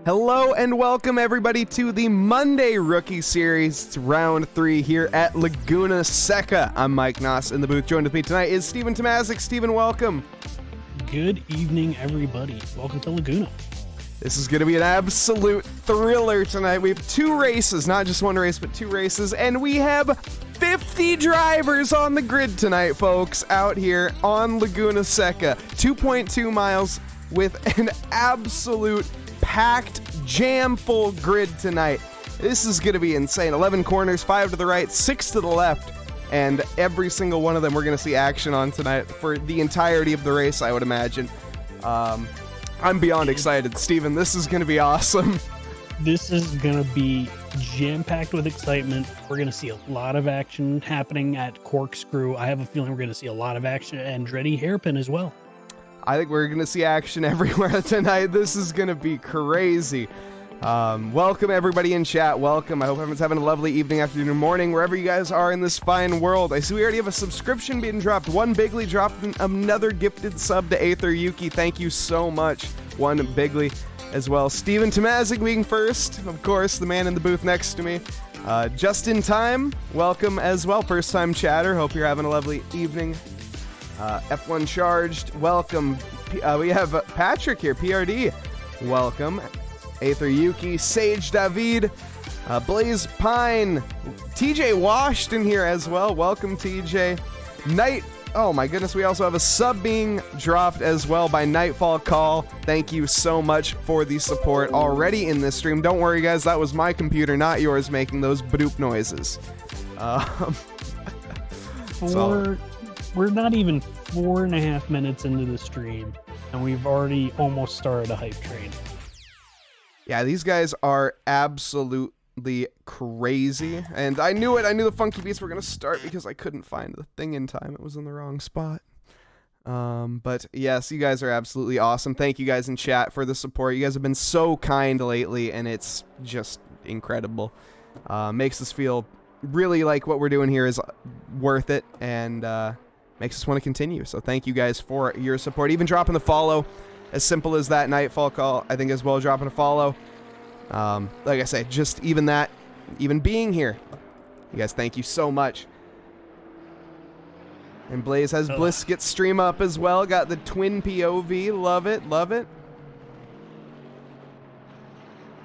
Hello and welcome everybody to the Monday Rookie Series. It's round 3 here at Laguna, Seca. I'm Mike Noss in the booth. Joined with me tonight is Steven Tomazic. Steven, welcome. Good evening, everybody. Welcome to Laguna. This is going to be an absolute thriller tonight. We have 2 races, not just 1 race, but 2 races, and we have 50 drivers on the grid tonight, folks, out here on Laguna Seca. 2.2 miles with an absolute packed, jam-full grid tonight. This is going to be insane. 11 corners, 5 to the right, 6 to the left, and every single one of them we're going to see action on tonight for the entirety of the race, I would imagine. I'm beyond excited. Steven, this is going to be awesome. This is going to be jam-packed with excitement. We're going to see a lot of action happening at Corkscrew. I have a feeling we're going to see a lot of action at Andretti Hairpin as well. I think we're going to see action everywhere tonight. This is going to be crazy. Welcome, everybody in chat. Welcome. I hope everyone's having a lovely evening, afternoon, morning, wherever you guys are in this fine world. I see we already have a subscription being dropped. One Bigly dropped another gifted sub to Aether Yuki. Thank you so much. One Bigly as well. Steven Tomazic being first. Of course, the man in the booth next to me. Just in time. Welcome as well. First time chatter. Hope you're having a lovely evening. F1 Charged, welcome. We have Patrick here, PRD, welcome. Aether Yuki, Sage David, Blaze Pine, TJ Washed in here as well, welcome TJ. Night, oh my goodness, we also have a sub being dropped as well by Nightfall Call. Thank you so much for the support already in this stream. Don't worry guys, that was my computer, not yours, making those bloop noises. We're not even 4.5 minutes into the stream, and we've already almost started a hype train. Yeah, these guys are absolutely crazy. And I knew it. I knew the funky beats were going to start because I couldn't find the thing in time. It was in the wrong spot. But yes, you guys are absolutely awesome. Thank you guys in chat for the support. You guys have been so kind lately, and it's just incredible. Makes us feel really like what we're doing here is worth it, and makes us want to continue. So thank you guys for your support. Even dropping the follow, as simple as that. Nightfall Call, I think as well, dropping a follow. Like I said, just even that, even being here, you guys, thank you so much. And Blaze has Blisket stream up as well. Got the twin POV. Love it, love it.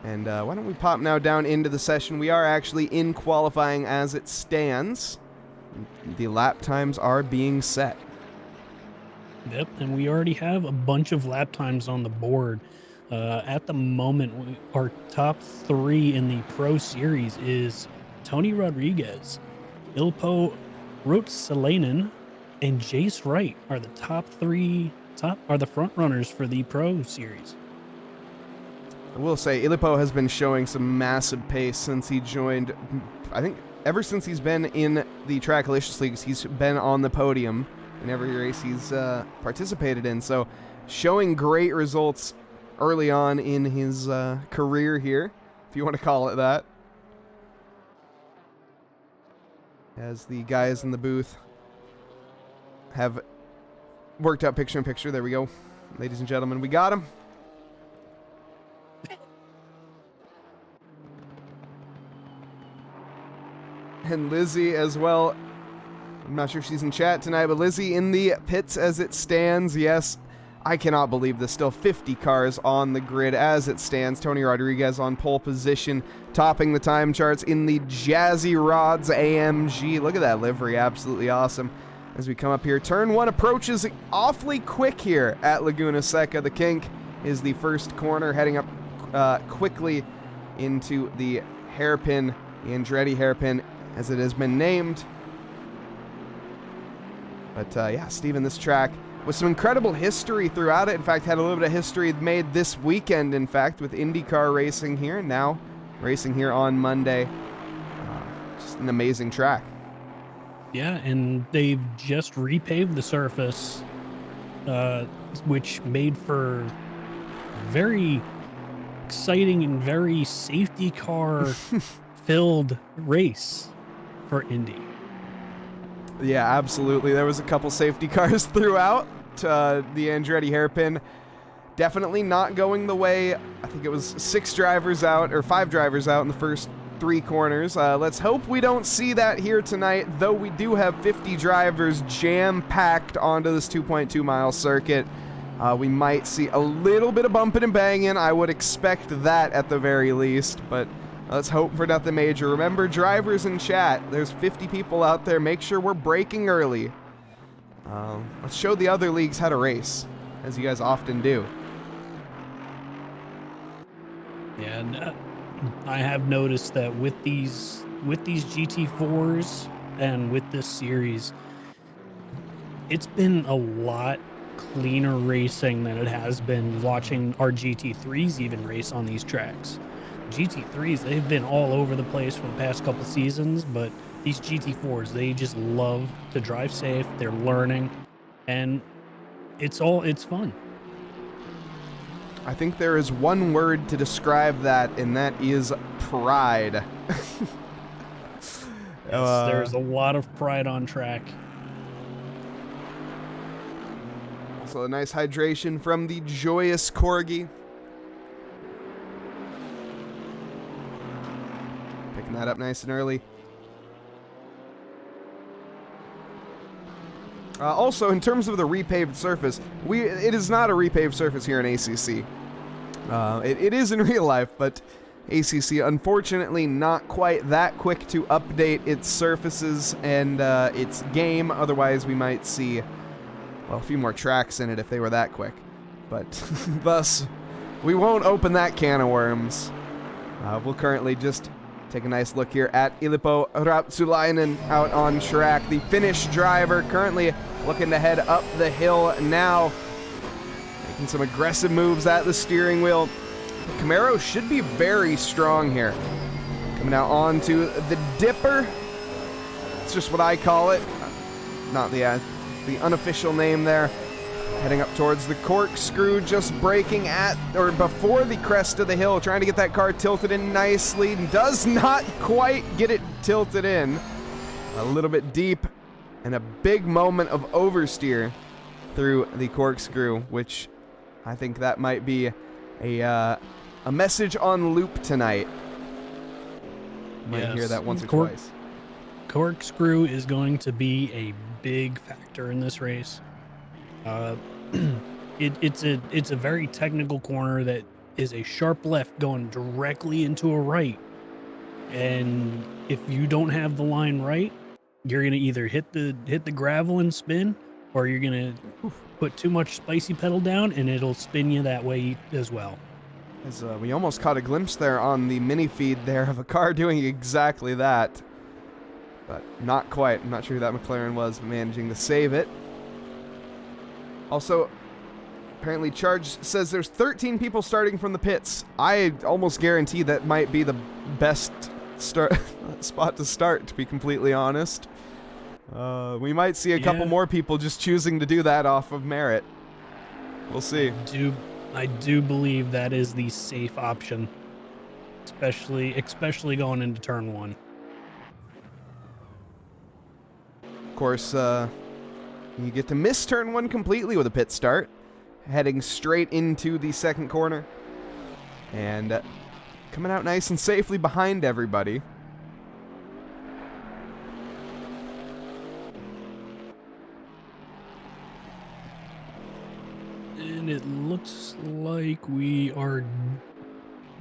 And why don't we pop now down into the session. We are actually in qualifying as it stands. The lap times are being set. Yep, and we already have a bunch of lap times on the board. At the moment, our top 3 in the Pro Series is Tony Rodriguez, Ilpo Rotsalainen, and Jace Wright are the top front runners for the Pro Series. I will say, Ilpo has been showing some massive pace since he joined. I think ever since he's been in the Tracklicious Leagues, he's been on the podium in every race he's participated in. So showing great results early on in his career here, if you want to call it that. As the guys in the booth have worked out picture-in-picture. There we go. Ladies and gentlemen, we got him. And Lizzie as well. I'm not sure if she's in chat tonight, but Lizzie in the pits as it stands. Yes, I cannot believe this. Still 50 cars on the grid as it stands. Tony Rodriguez on pole position, topping the time charts in the Jazzy Rods AMG. Look at that livery, absolutely awesome. As we come up here, turn 1 approaches awfully quick here at Laguna Seca. The kink is the first corner, heading up quickly into the hairpin, the Andretti hairpin, as it has been named. But yeah, Steven, this track with some incredible history throughout it. In fact, had a little bit of history made this weekend, in fact, with IndyCar racing here. Now racing here on Monday. Just an amazing track. Yeah, and they've just repaved the surface, which made for very exciting and very safety car filled race for Indy. Yeah, absolutely. There was a couple safety cars throughout the Andretti hairpin. Definitely not going the way, I think it was 6 drivers out, or 5 drivers out in the first 3 corners. Let's hope we don't see that here tonight, though we do have 50 drivers jam-packed onto this 2.2 mile circuit. We might see a little bit of bumping and banging. I would expect that at the very least, but let's hope for nothing major. Remember, drivers in chat, there's 50 people out there. Make sure we're braking early. Let's show the other leagues how to race, as you guys often do. Yeah, and, I have noticed that with these GT4s and with this series, it's been a lot cleaner racing than it has been watching our GT3s even race on these tracks. GT3s, they've been all over the place for the past couple seasons, but these GT4s, they just love to drive safe. They're learning, and it's fun. I think there is one word to describe that, and that is pride. Yes, there's a lot of pride on track. Also, a nice hydration from the joyous Corgi. Picking that up nice and early. Also, in terms of the repaved surface, it is not a repaved surface here in ACC. It is in real life, but ACC, unfortunately, not quite that quick to update its surfaces and its game. Otherwise, we might see, well, a few more tracks in it if they were that quick. But thus, we won't open that can of worms. We'll currently just take a nice look here at Ilippo Rapsulainen out on track. The Finnish driver currently looking to head up the hill now. Making some aggressive moves at the steering wheel. The Camaro should be very strong here. Coming out onto the Dipper. It's just what I call it. Not the unofficial name there. Heading up towards the Corkscrew, just braking at or before the crest of the hill, trying to get that car tilted in nicely. Does not quite get it tilted in. A little bit deep, and a big moment of oversteer through the Corkscrew, which I think that might be a message on loop tonight. Might hear that once or twice. Corkscrew is going to be a big factor in this race. It's a very technical corner that is a sharp left going directly into a right, and if you don't have the line right, you're gonna either hit the gravel and spin, or you're gonna put too much spicy pedal down and it'll spin you that way as well. As we almost caught a glimpse there on the mini feed there of a car doing exactly that, but not quite. I'm not sure who that McLaren was, managing to save it. Also, apparently Charge says there's 13 people starting from the pits. I almost guarantee that might be the best spot to start, to be completely honest. We might see a couple more people just choosing to do that off of merit. We'll see. I do believe that is the safe option, especially going into turn 1. Of course, you get to miss turn 1 completely with a pit start, heading straight into the second corner, and coming out nice and safely behind everybody. And it looks like we are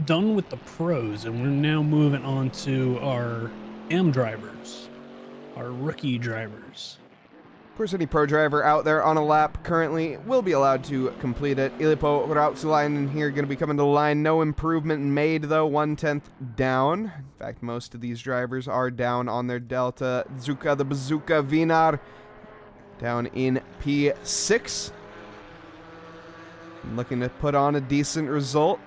done with the pros, and we're now moving on to our AM drivers, our rookie drivers. Of course, any pro driver out there on a lap currently will be allowed to complete it. Ilippo Rapsulainen here going to be coming to the line. No improvement made, though. 1/10 down. In fact, most of these drivers are down on their Delta. Zuka the Bazooka Vinar down in P6. Looking to put on a decent result.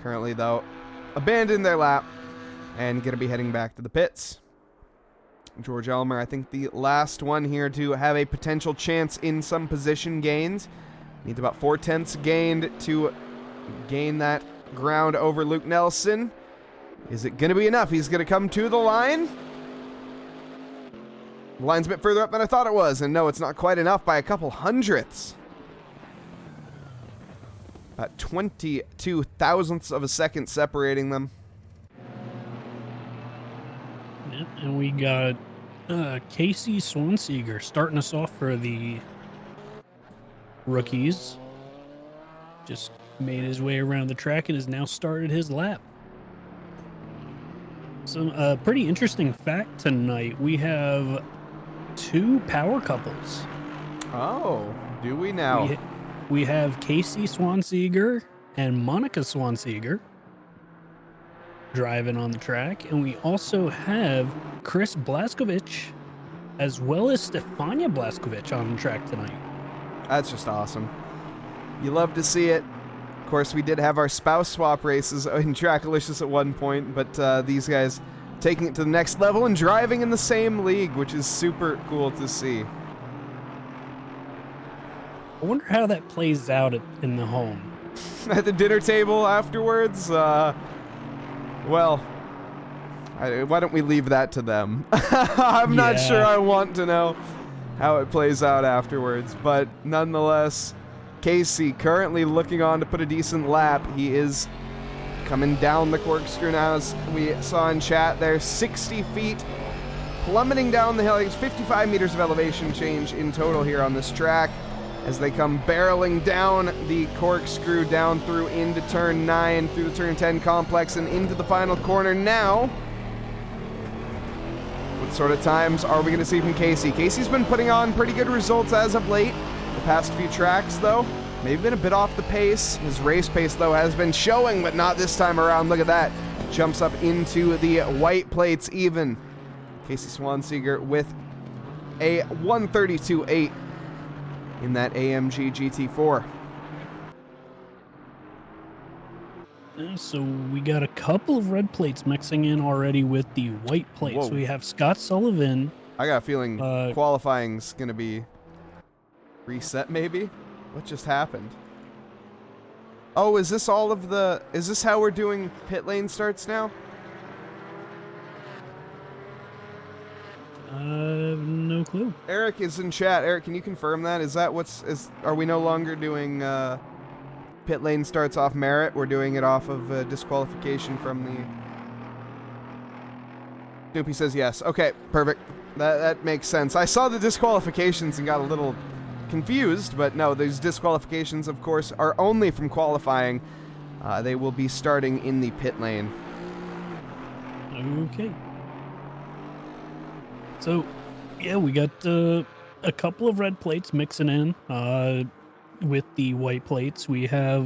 Currently, though, abandoned their lap and going to be heading back to the pits. George Elmer, I think the last one here to have a potential chance in some position gains. Needs about 4/10 gained to gain that ground over Luke Nelson. Is it going to be enough? He's going to come to the line. The line's a bit further up than I thought it was, and no, it's not quite enough by a couple hundredths. About 22 thousandths of a second separating them. Yeah, and we got Casey Swanseeger starting us off for the rookies. Just made his way around the track and has now started his lap. Some pretty interesting fact tonight. We have 2 power couples. Oh, do we now? We have Casey Swanseeger and Monica Swanseeger driving on the track, and we also have Chris Blaskovich as well as Stefania Blaskovich on the track tonight. That's just awesome. You love to see it. Of course, we did have our spouse swap races in Trackalicious at one point, but these guys taking it to the next level and driving in the same league, which is super cool to see. I wonder how that plays out in the home. At the dinner table afterwards? Well, why don't we leave that to them? I'm not sure I want to know how it plays out afterwards, but nonetheless, Casey currently looking on to put a decent lap. He is coming down the corkscrew now, as we saw in chat there, 60 feet, plummeting down the hill. It's 55 meters of elevation change in total here on this track, as they come barreling down the corkscrew down through into turn 9, through the turn 10 complex, and into the final corner now. What sort of times are we going to see from Casey? Casey's been putting on pretty good results as of late. The past few tracks, though, maybe been a bit off the pace. His race pace, though, has been showing, but not this time around. Look at that. Jumps up into the white plates even. Casey Swanseeger with a 132.8 in that AMG GT4. So we got a couple of red plates mixing in already with the white plates. Whoa. We have Scott Sullivan. I got a feeling qualifying's going to be reset, maybe? What just happened? Oh, is this all of the... Is this how we're doing pit lane starts now? No clue. Eric is in chat. Eric, can you confirm that? Is that what's... Are we no longer doing pit lane starts off merit? We're doing it off of disqualification from the... Snoopy says yes. Okay, perfect. That makes sense. I saw the disqualifications and got a little confused, but no, these disqualifications, of course, are only from qualifying. They will be starting in the pit lane. Okay. So, yeah, we got a couple of red plates mixing in with the white plates. We have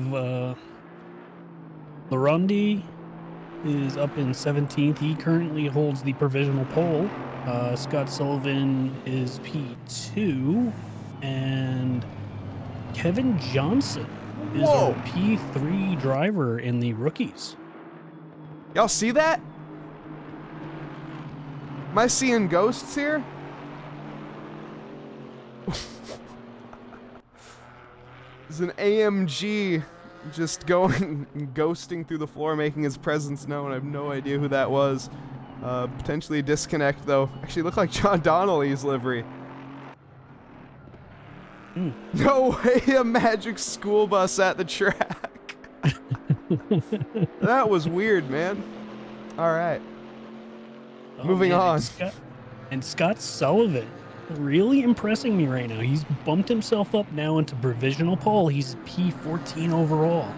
Larondi is up in 17th. He currently holds the provisional pole. Scott Sullivan is P2. And Kevin Johnson is our P3 driver in the rookies. Y'all see that? Am I seeing ghosts here? There's an AMG just going ghosting through the floor, making his presence known. I have no idea who that was. Potentially a disconnect, though. Actually looked like John Donnelly's livery. No way, a magic school bus at the track. That was weird, man. All right. Moving on. And Scott Sullivan, really impressing me right now. He's bumped himself up now into provisional pole. He's P14 overall.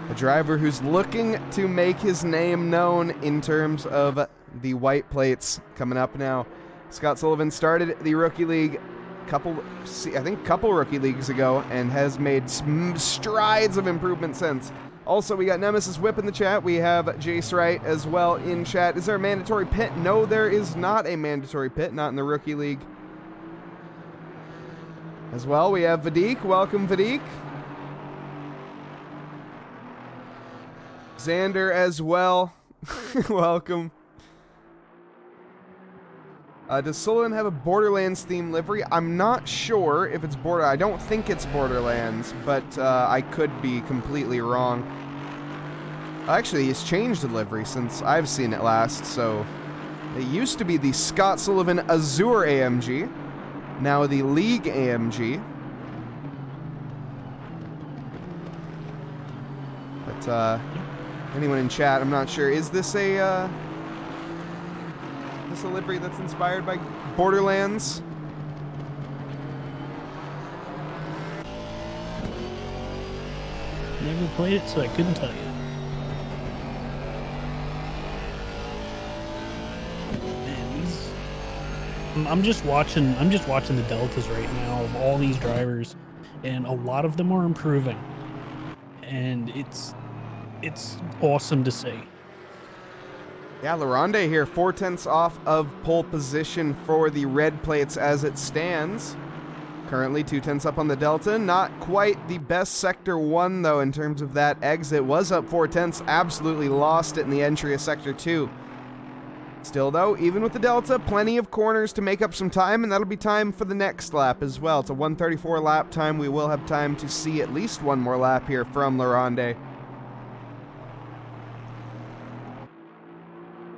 A driver who's looking to make his name known in terms of the white plates coming up now. Scott Sullivan started the rookie league couple rookie leagues ago and has made strides of improvement since. Also, we got Nemesis Whip in the chat. We have Jace Wright as well in chat. Is there a mandatory pit? No, there is not a mandatory pit, not in the rookie league. As well, we have Vadik. Welcome, Vadik. Xander as well. Welcome. Does Sullivan have a Borderlands themed livery? I'm not sure if it's I don't think it's Borderlands, but I could be completely wrong. Actually, he's changed the livery since I've seen it last, so it used to be the Scott Sullivan Azure AMG, now the League AMG. anyone in chat, I'm not sure. Is this a livery that's inspired by Borderlands? Never played it, so I couldn't tell you. I'm just watching the deltas right now of all these drivers, and a lot of them are improving, and it's awesome to see. Yeah, Laronde here, 4/10 off of pole position for the red plates as it stands. Currently 2/10 up on the Delta. Not quite the best Sector 1 though in terms of that exit. Was up 4/10, absolutely lost it in the entry of Sector 2. Still though, even with the Delta, plenty of corners to make up some time, and that'll be time for the next lap as well. It's a 1:34 lap time. We will have time to see at least one more lap here from Laronde.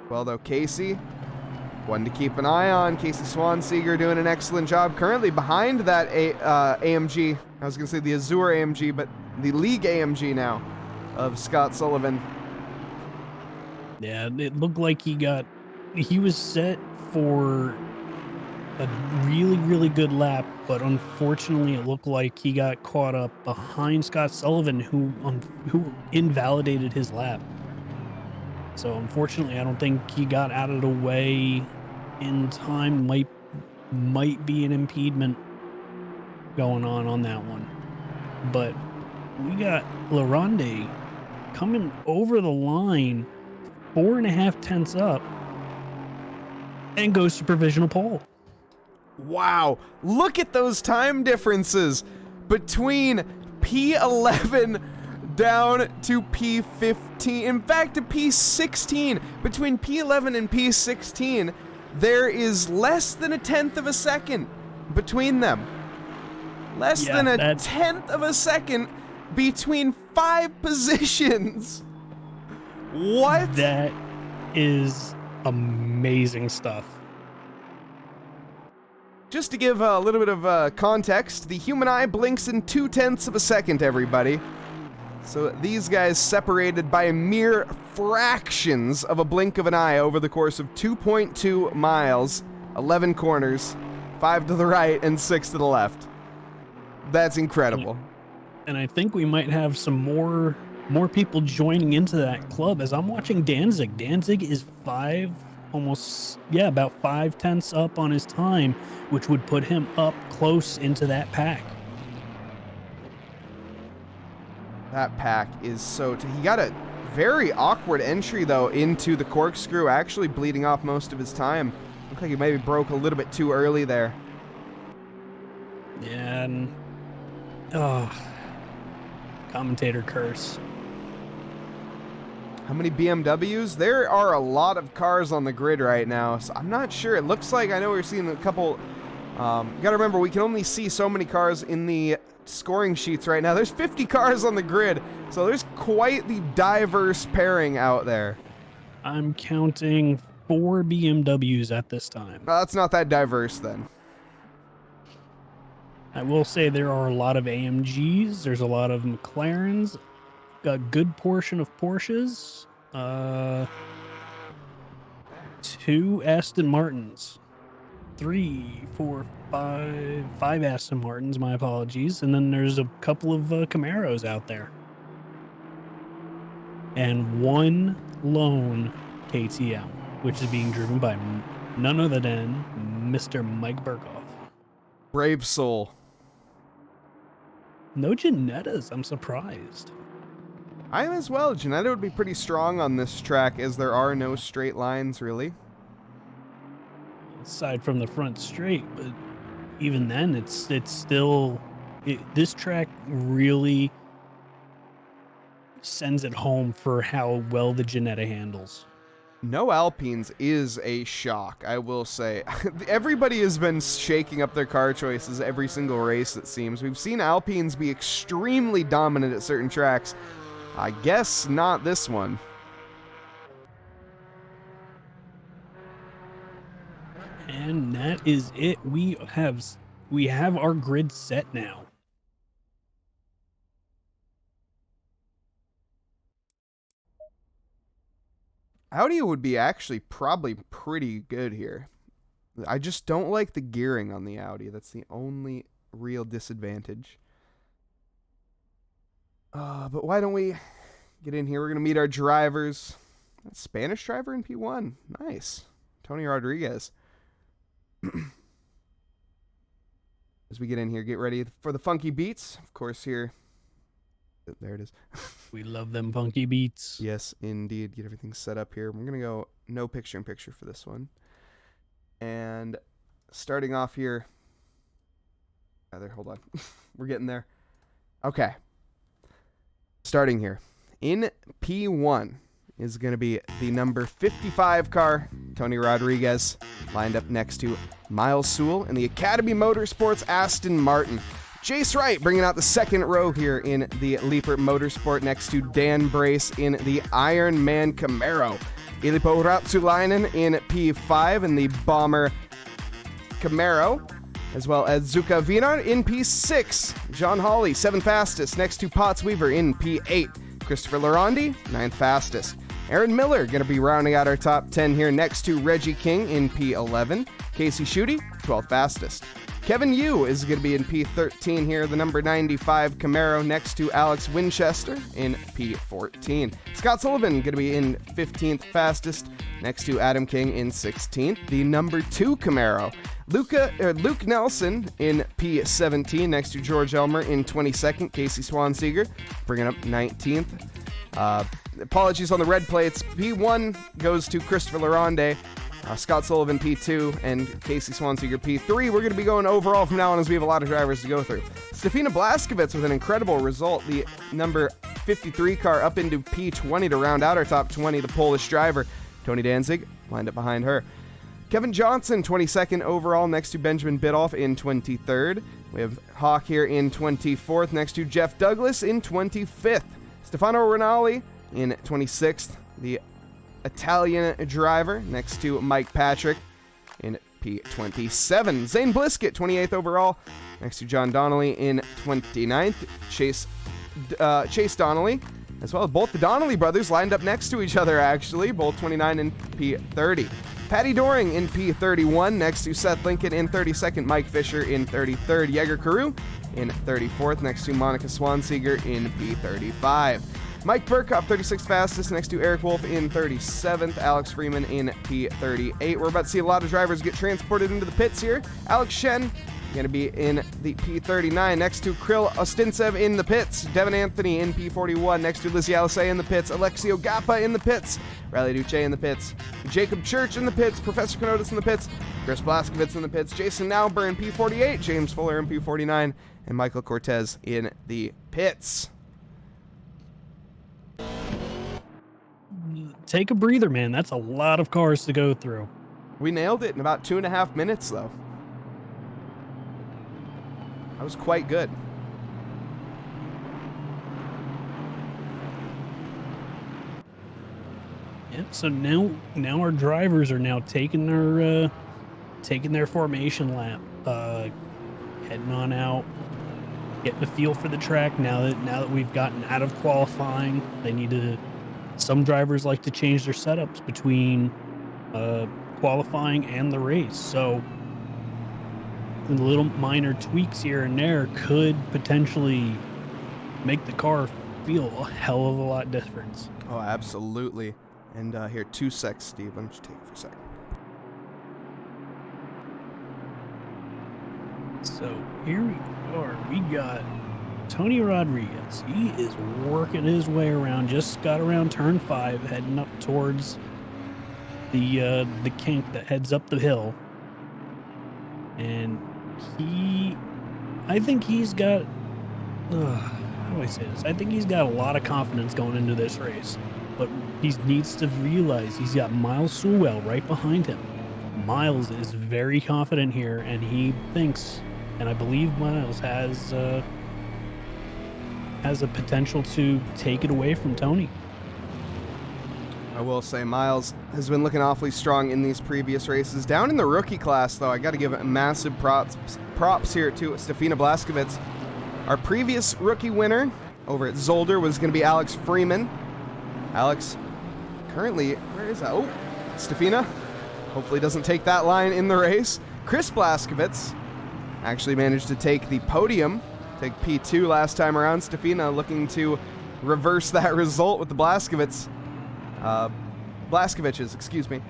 Well though, Casey, one to keep an eye on. Casey Swanseeger doing an excellent job. Currently behind that AMG. I was going to say the Azure AMG, but the League AMG now of Scott Sullivan. Yeah, it looked like he was set for a really, really good lap, but unfortunately it looked like he got caught up behind Scott Sullivan, who invalidated his lap. So unfortunately, I don't think he got out of the way in time. Might be an impediment going on that one. But we got Laronde coming over the line 4.5 tenths up and goes to provisional pole. Wow, look at those time differences between P11 down to P15. In fact, to P16. Between P11 and P16, there is less than 1/10 of a second between them. Less than a 1/10 of a second between 5 positions. What? That is amazing stuff. Just to give a little bit of context, the human eye blinks in 2/10 of a second, everybody. So these guys separated by mere fractions of a blink of an eye over the course of 2.2 miles, 11 corners, 5 to the right and 6 to the left. That's incredible. And I think we might have some more people joining into that club as I'm watching Danzig. Danzig is about 5 tenths up on his time, which would put him up close into that pack. That pack is so... He got a very awkward entry, though, into the corkscrew, actually bleeding off most of his time. Looked like he maybe broke a little bit too early there. Yeah, and... commentator curse. How many BMWs? There are a lot of cars on the grid right now, so I'm not sure. It looks like, I know we're seeing a couple... you gotta remember, we can only see so many cars in the scoring sheets right now. There's 50 cars on the grid, so there's quite the diverse pairing out there. I'm counting 4 BMWs at this time. That's not that diverse then. I will say there are a lot of AMGs, there's a lot of McLarens, a good portion of Porsches, 2 Aston Martins, 3, 4, 5 Aston Martins, my apologies, and then there's a couple of Camaros out there. And 1 lone KTM, which is being driven by none other than Mr. Mike Burkhoff. Brave soul. No Ginettas, I'm surprised. I am as well. Ginetta would be pretty strong on this track as there are no straight lines, really. Aside from the front straight, but even then, it's still... this track really sends it home for how well the Ginetta handles. No Alpines is a shock, I will say. Everybody has been shaking up their car choices every single race, it seems. We've seen Alpines be extremely dominant at certain tracks. I guess not this one. And that is it. We have our grid set now. Audi would be actually probably pretty good here. I just don't like the gearing on the Audi. That's the only real disadvantage. But why don't we get in here? We're going to meet our drivers. That's Spanish driver in P1. Nice. Tony Rodriguez. As we get in here, get ready for the funky beats. Of course, here. There it is. We love them funky beats. Yes, indeed. Get everything set up here. We're going to go no picture-in-picture for this one. And starting off here. Hold on. We're getting there. Okay. Starting here. In P1 is going to be the number 55 car, Tony Rodriguez, lined up next to Miles Sewell in the Academy Motorsports Aston Martin. Jace Wright bringing out the second row here in the Leaper Motorsport next to Dan Brace in the Iron Man Camaro. Ilpo Ratsulainen in P5 in the Bomber Camaro, as well as Zuka Vinar in P6. John Hawley, 7th fastest, next to Potts Weaver in P8. Christopher Larondi, 9th fastest. Aaron Miller going to be rounding out our top 10 here next to Reggie King in P11. Casey Schutte, 12th fastest. Kevin Yu is going to be in P13 here, the number 95 Camaro next to Alex Winchester in P14. Scott Sullivan going to be in 15th fastest next to Adam King in 16th, the number 2 Camaro. Luke Nelson in P17 next to George Elmer in 22nd. Casey Swanseeger bringing up 19th. Apologies on the red plates. P1 goes to Christopher Laronde. Scott Sullivan P2 and Casey Swanseeger P3. We're going to be going overall from now on as we have a lot of drivers to go through. Stefina Blaskovitz with an incredible result. The number 53 car up into P20 to round out our top 20. The Polish driver, Tony Danzig, lined up behind her. Kevin Johnson, 22nd overall, next to Benjamin Bidoff in 23rd. We have Hawk here in 24th, next to Jeff Douglas in 25th. Stefano Rinaldi in 26th. The Italian driver next to Mike Patrick in P27. Zane Bliskett, 28th overall, next to John Donnelly in 29th. Chase Donnelly, as well as both the Donnelly brothers lined up next to each other, actually, both 29 and P30. Patty Doring in P31, next to Seth Lincoln in 32nd. Mike Fisher in 33rd. Yeager Carew in 34th, next to Monica Swanseeger in P35. Mike Burkhoff, 36th fastest, next to Eric Wolf in 37th. Alex Freeman in P38. We're about to see a lot of drivers get transported into the pits here. Alex Shen going to be in the P39, next to Krill Ostintsev in the pits. Devin Anthony in P41, next to Lizzie Alisei in the pits. Alexio Gappa in the pits. Riley Duce in the pits. Jacob Church in the pits. Professor Kanotis in the pits. Chris Blaskovitz in the pits. Jason Nauber in P48. James Fuller in P49. And Michael Cortez in the pits. Take a breather, man. That's a lot of cars to go through. We nailed it in about 2.5 minutes, though. That was quite good. Yeah, so now our drivers are now taking their formation lap, heading on out, getting a feel for the track. Now that we've gotten out of qualifying, they need to. Some drivers like to change their setups between qualifying and the race. So the little minor tweaks here and there could potentially make the car feel a hell of a lot different. Oh, absolutely. And here, 2 secs, Steve. Why don't you take it for a second? So here we are. We got Tony Rodriguez. He is working his way around. Just got around turn 5, heading up towards the kink that heads up the hill. And I think he's got. How do I say this? I think he's got a lot of confidence going into this race, but he needs to realize he's got Miles Sewell right behind him. Miles is very confident here, and he thinks, and I believe Miles has a potential to take it away from Tony. I will say Miles has been looking awfully strong in these previous races. Down in the rookie class, though, I got to give massive props here to Stefina Blaskovitz. Our previous rookie winner over at Zolder was going to be Alex Freeman. Alex currently, where is that? Oh, Stefina hopefully doesn't take that line in the race. Chris Blaskovitz actually managed to take the podium, take P2 last time around. Stefina looking to reverse that result with the Blaskovitches, excuse me.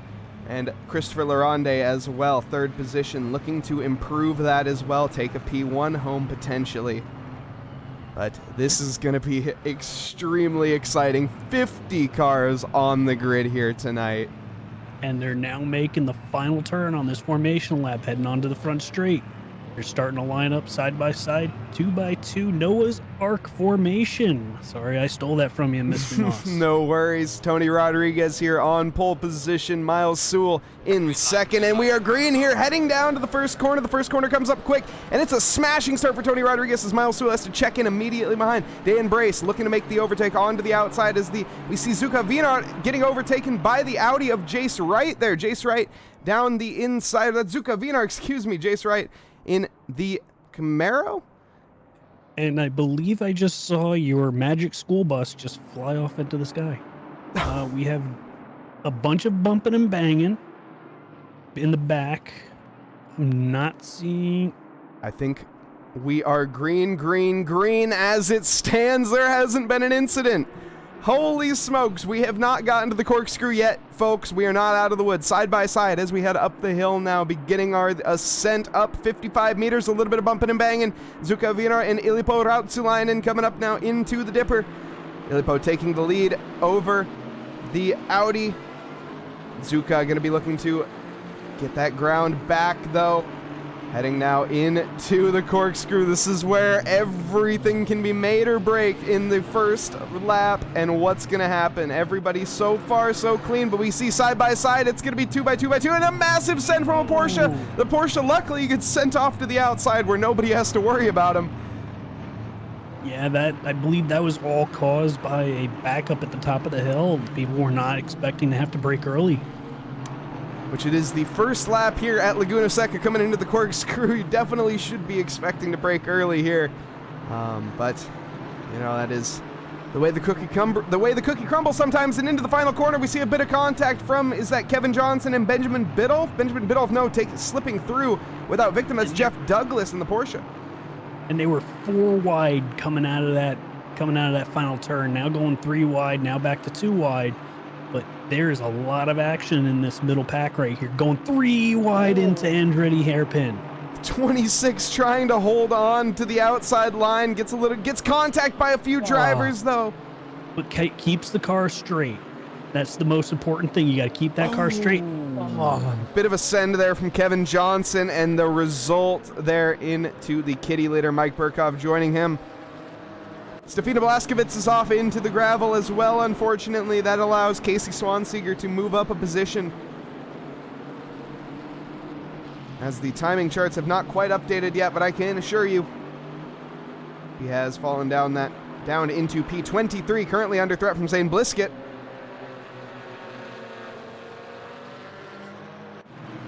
And Christopher Laronde as well, third position, looking to improve that as well, take a P1 home potentially. But this is going to be extremely exciting. 50 cars on the grid here tonight. And they're now making the final turn on this formation lap, heading onto the front straight. They're starting to line up side by side, 2x2, Noah's Ark formation. Sorry, I stole that from you, Mr. Moss. No worries. Tony Rodriguez here on pole position. Miles Sewell in second. And we are green here, heading down to the first corner. The first corner comes up quick, and it's a smashing start for Tony Rodriguez as Miles Sewell has to check in immediately behind. Dan Brace looking to make the overtake onto the outside as we see Zuka Wiener getting overtaken by the Audi of Jace Wright there. Jace Wright down the inside. That's Zuka Wiener, excuse me, Jace Wright in the Camaro. And I believe I just saw your magic school bus just fly off into the sky. We have a bunch of bumping and banging in the back. I'm not seeing... I think we are green, green, green as it stands. There hasn't been an incident. Holy smokes, we have not gotten to the corkscrew yet, folks. We are not out of the woods. Side by side as we head up the hill now, beginning our ascent up 55 meters, a little bit of bumping and banging. Zuka Wiener and Ilipo Rautsulainen coming up now into the dipper. Ilipo taking the lead over the Audi. Zuka going to be looking to get that ground back, though. Heading now into the corkscrew. This is where everything can be made or break in the first lap. And what's going to happen? Everybody so far so clean, but we see side by side it's going to be 2x2x2 and a massive send from a Porsche. Ooh. The Porsche luckily gets sent off to the outside where nobody has to worry about him. Yeah, I believe that was all caused by a backup at the top of the hill. People were not expecting to have to brake early. Which it is the first lap here at Laguna Seca coming into the corkscrew. You definitely should be expecting to brake early here. But, you know, that is the way the cookie crumbles sometimes. And into the final corner, we see a bit of contact from, is that Kevin Johnson and Benjamin Biddulph? Benjamin Biddulph, no, slipping through without victim. That's Jeff Douglas in the Porsche. And they were 4 wide coming out of that final turn. Now going 3 wide, now back to 2 wide. But there's a lot of action in this middle pack right here. Going 3 wide into Andretti hairpin. 26 trying to hold on to the outside line. Gets contact by a few drivers, though. But keeps the car straight. That's the most important thing. You got to keep that car straight. Bit of a send there from Kevin Johnson, and the result there into the kitty litter. Mike Burkhoff joining him. Stefina Blaskovitz is off into the gravel as well, unfortunately. That allows Casey Swanseeger to move up a position, as the timing charts have not quite updated yet, but I can assure you he has fallen down into P23, currently under threat from Zane Blisket.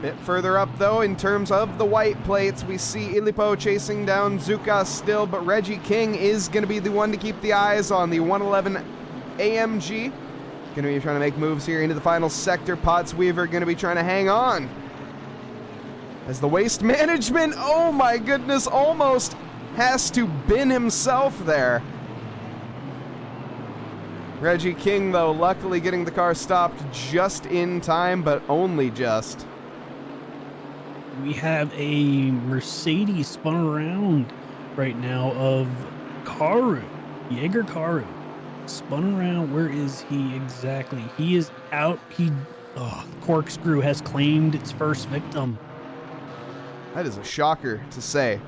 Bit further up, though, in terms of the white plates, we see Ilipo chasing down Zuka still, but Reggie King is going to be the one to keep the eyes on. The 111 AMG going to be trying to make moves here into the final sector. Potts Weaver going to be trying to hang on, as the Waste Management, oh my goodness, almost has to bin himself there. Reggie King, though, luckily getting the car stopped just in time, but only just. We have a Mercedes spun around right now of Karu, Jaeger Karu. Spun around. Where is he exactly? He is out. The corkscrew has claimed its first victim. That is a shocker to say.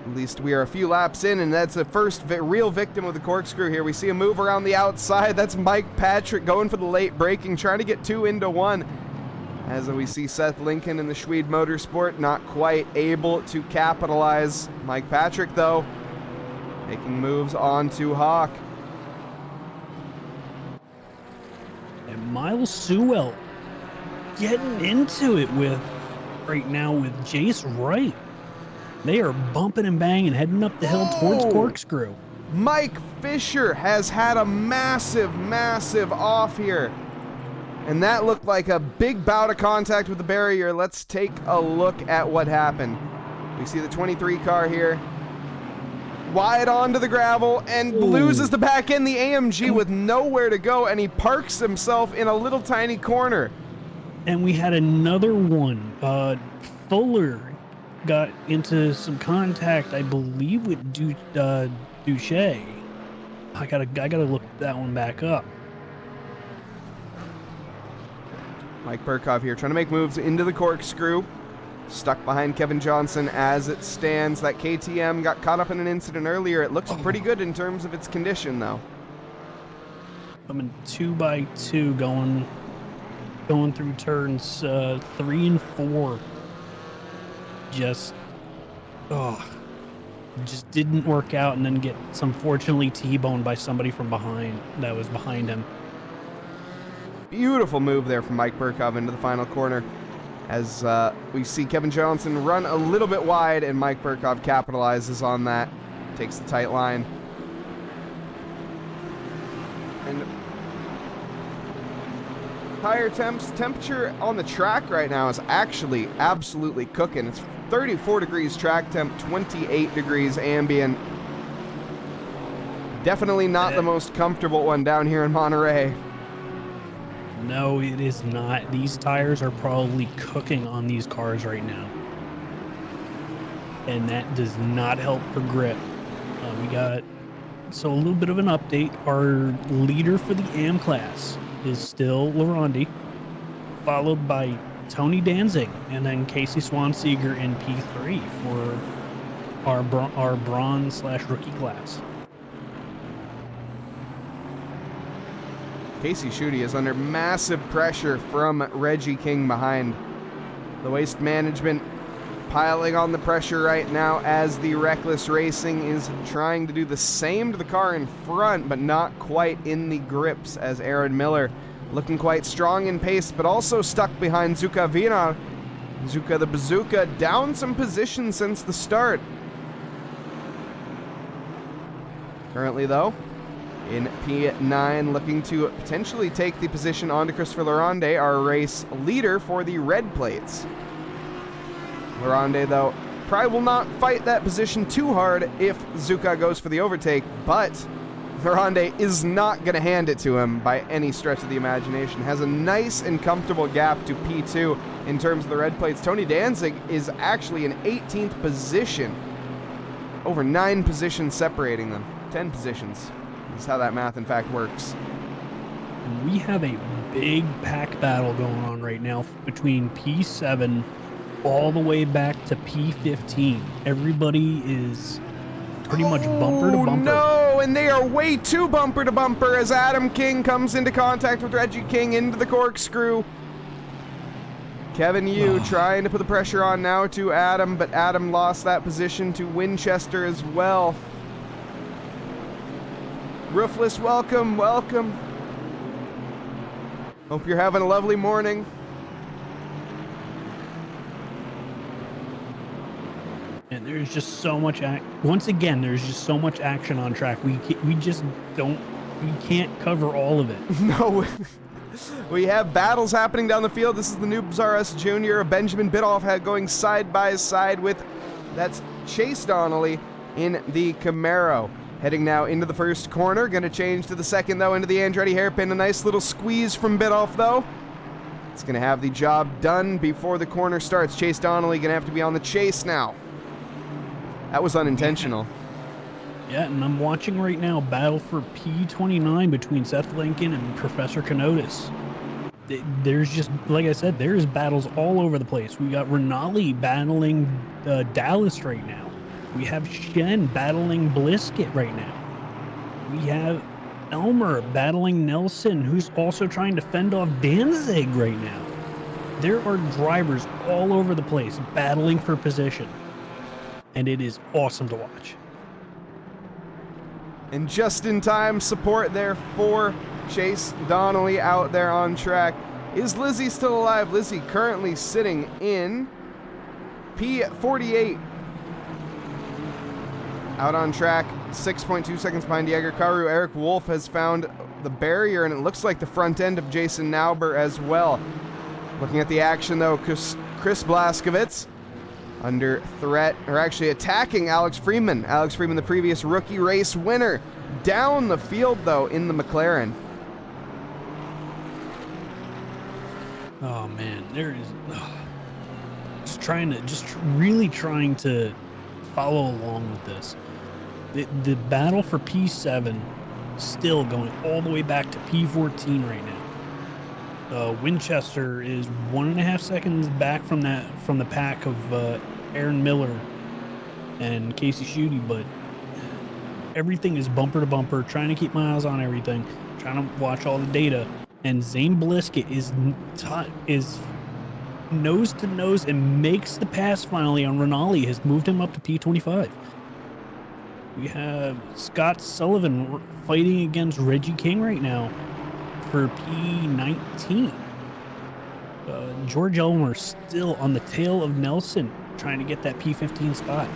At least we are a few laps in, and that's the first real victim of the corkscrew here. We see a move around the outside. That's Mike Patrick going for the late braking, trying to get 2 into 1. As we see Seth Lincoln in the Schweid Motorsport not quite able to capitalize. Mike Patrick, though, making moves onto Hawk. And Miles Sewell getting into it right now with Jace Wright. They are bumping and banging, heading up the hill towards corkscrew. Mike Fisher has had a massive, massive off here. And that looked like a big bout of contact with the barrier. Let's take a look at what happened. We see the 23 car here. Wide onto the gravel and loses the back end. The AMG with nowhere to go, and he parks himself in a little tiny corner. And we had another one. Fuller got into some contact, I believe, with Duche. I gotta look that one back up. Mike Burkhoff here trying to make moves into the corkscrew. Stuck behind Kevin Johnson as it stands. That KTM got caught up in an incident earlier. It looks pretty good in terms of its condition, though. Coming 2x2, going through turns 3 and 4. Just didn't work out, and then gets unfortunately T-boned by somebody from behind that was behind him. Beautiful move there from Mike Burkhoff into the final corner. As we see Kevin Johnson run a little bit wide, and Mike Burkhoff capitalizes on that. Takes the tight line. And higher temperature on the track right now is actually absolutely cooking. It's 34 degrees track temp, 28 degrees ambient. Definitely not the most comfortable one down here in Monterey. No, it is not. These tires are probably cooking on these cars right now. And that does not help for grip. So a little bit of an update. Our leader for the AM class is still Laronde, followed by Tony Danzig, and then Casey Swanseeger in P3 for our bronze/rookie class. Casey Schutte is under massive pressure from Reggie King behind. The Waste Management piling on the pressure right now as the Reckless Racing is trying to do the same to the car in front, but not quite in the grips, as Aaron Miller looking quite strong in pace, but also stuck behind Zuka Vinar. Zuka the Bazooka down some positions since the start. Currently, though, in P9, looking to potentially take the position onto Christopher Laronde, our race leader for the red plates. Laronde, though, probably will not fight that position too hard if Zuka goes for the overtake, but Laronde is not going to hand it to him by any stretch of the imagination. Has a nice and comfortable gap to P2 in terms of the red plates. Tony Danzig is actually in 18th position. Over 9 positions separating them. 10 positions. Is how that math in fact works. We have a big pack battle going on right now between P7 all the way back to P15. Everybody is pretty much bumper to bumper. No, and they are way too bumper to bumper as Adam King comes into contact with Reggie King into the corkscrew. Kevin Yu trying to put the pressure on now to Adam, but Adam lost that position to Winchester as well. Roofless, welcome, welcome. Hope you're having a lovely morning. And there's just so much once again, there's just so much action on track. We can't cover all of it. No. We have battles happening down the field. This is the Noobs RS Jr. Benjamin Bidoff going side by side with, that's Chase Donnelly in the Camaro. Heading now into the first corner. Going to change to the second, though, into the Andretti hairpin. A nice little squeeze from Bidoff, though. It's going to have the job done before the corner starts. Chase Donnelly going to have to be on the chase now. That was unintentional. Yeah, and I'm watching right now battle for P29 between Seth Lincoln and Professor Kenotis. There's just, like I said, there's battles all over the place. We got Renali battling Dallas right now. We have Shen battling Blisket right now. We have Elmer battling Nelson, who's also trying to fend off Danzig right now. There are drivers all over the place battling for position, and it is awesome to watch. And just-in-time support there for Chase Donnelly out there on track. Is Lizzie still alive? Lizzie currently sitting in P48. Out on track, 6.2 seconds behind Jäger Karu. Eric Wolf has found the barrier, and it looks like the front end of Jason Nauber as well. Looking at the action, though, Chris Blazkowicz under threat, or actually attacking Alex Freeman. Alex Freeman, the previous rookie race winner, down the field, though, in the McLaren. Oh, man, there is... really trying to follow along with this. The battle for P7 still going all the way back to P14 right now. Winchester is 1.5 seconds back from the pack of Aaron Miller and Casey Schutte, but everything is bumper to bumper, trying to keep my eyes on everything, trying to watch all the data, and Zane Bliskett is nose to nose and makes the pass finally on Rinaldi, has moved him up to P25. We have Scott Sullivan fighting against Reggie King right now for P19. George Elmer still on the tail of Nelson, trying to get that P15 spot.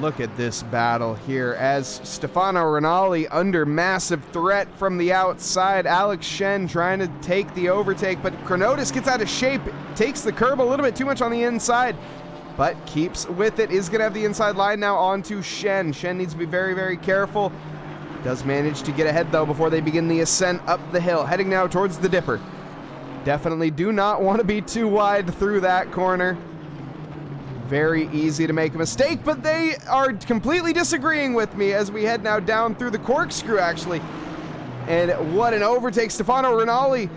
Look at this battle here as Stefano Rinaldi under massive threat from the outside. Alex Shen trying to take the overtake, but Chronotis gets out of shape, takes the curb a little bit too much on the inside, but keeps with it. Is going to have the inside line now onto Shen. Shen needs to be very, very careful. Does manage to get ahead, though, before they begin the ascent up the hill. Heading now towards the Dipper. Definitely do not want to be too wide through that corner. Very easy to make a mistake, but they are completely disagreeing with me as we head now down through the corkscrew, actually. And what an overtake. Stefano Rinaldi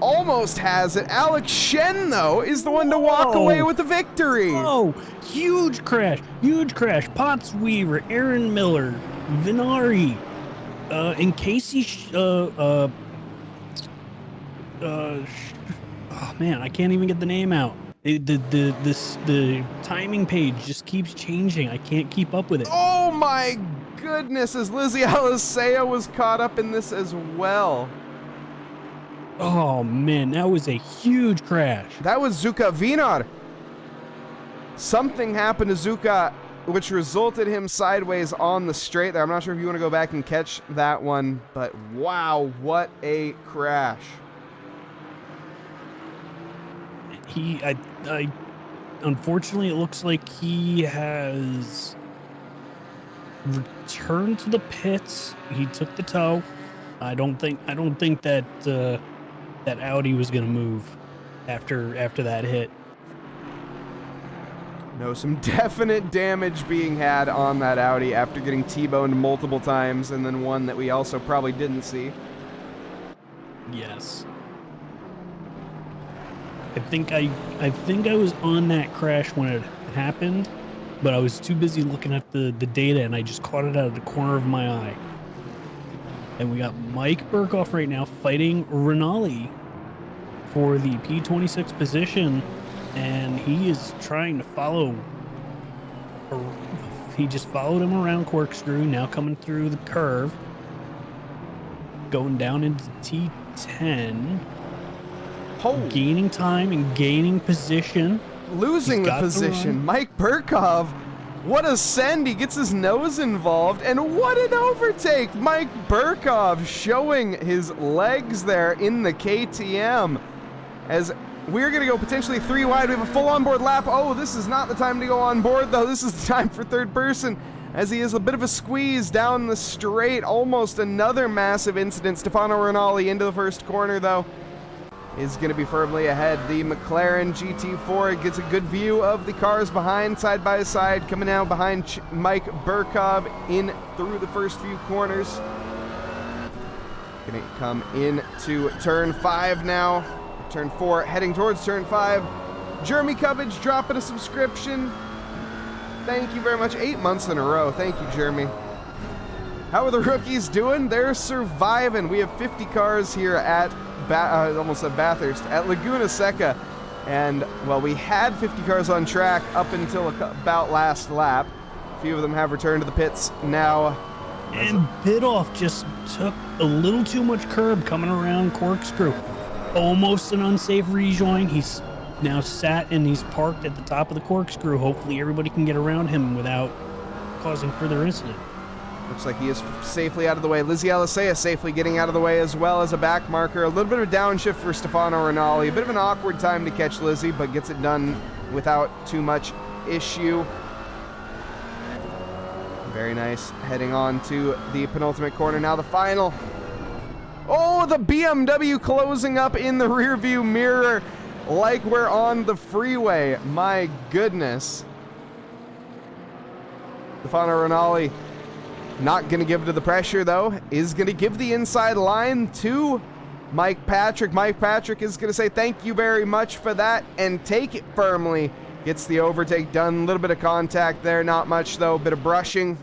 almost has it. Alex Shen, though, is the one to walk away with the victory. Oh, huge crash. Potts Weaver, Aaron Miller, Vinari, and Casey, oh man, I can't even get the name out. The timing page just keeps changing. I can't keep up with it. Oh my goodness, as Lizzie Alisea was caught up in this as well. Oh man, that was a huge crash. That was Zuka Vinar. Something happened to Zuka, which resulted him sideways on the straight there. I'm not sure if you want to go back and catch that one, but wow, what a crash. Unfortunately, it looks like he has returned to the pits. He took the tow. I don't think that that Audi was going to move after that hit. No, some definite damage being had on that Audi after getting T-boned multiple times, and then one that we also probably didn't see. Yes. I think I was on that crash when it happened, but I was too busy looking at the data, and I just caught it out of the corner of my eye. And we got Mike Burkhoff right now fighting Rinaldi for the P26 position, and he is trying to follow. He just followed him around corkscrew, now coming through the curve, going down into T10. Gaining time and gaining position. Losing the position. Mike Burkhoff, what a send. He gets his nose involved, and what an overtake. Mike Burkhoff showing his legs there in the KTM. As we're going to go potentially 3 wide. We have a full onboard lap. Oh, this is not the time to go on board, though. This is the time for third person, as he is a bit of a squeeze down the straight. Almost another massive incident. Stefano Rinaldi into the first corner, though, is going to be firmly ahead. The McLaren GT4 gets a good view of the cars behind, side by side, coming out behind Mike Burkhoff in through the first few corners. Going to come into turn 5 now. Turn 4, heading towards turn 5. Jeremy Cubbage dropping a subscription. Thank you very much. 8 months in a row. Thank you, Jeremy. How are the rookies doing? They're surviving. We have 50 cars here at almost at Bathurst, at Laguna Seca, and well, we had 50 cars on track up until about last lap. A few of them have returned to the pits now. And Bidoff just took a little too much curb coming around corkscrew. Almost an unsafe rejoin. He's now sat and he's parked at the top of the corkscrew. Hopefully everybody can get around him without causing further incident. Looks like he is safely out of the way. Lizzie Alisea safely getting out of the way as well as a back marker. A little bit of a downshift for Stefano Rinaldi. A bit of an awkward time to catch Lizzie, but gets it done without too much issue. Very nice. Heading on to the penultimate corner. Now the final. Oh, the BMW closing up in the rearview mirror like we're on the freeway. My goodness. Stefano Rinaldi not going to give to the pressure, though. Is going to give the inside line to Mike Patrick. Mike Patrick is going to say thank you very much for that and take it firmly. Gets the overtake done. A little bit of contact there. Not much, though. Bit of brushing.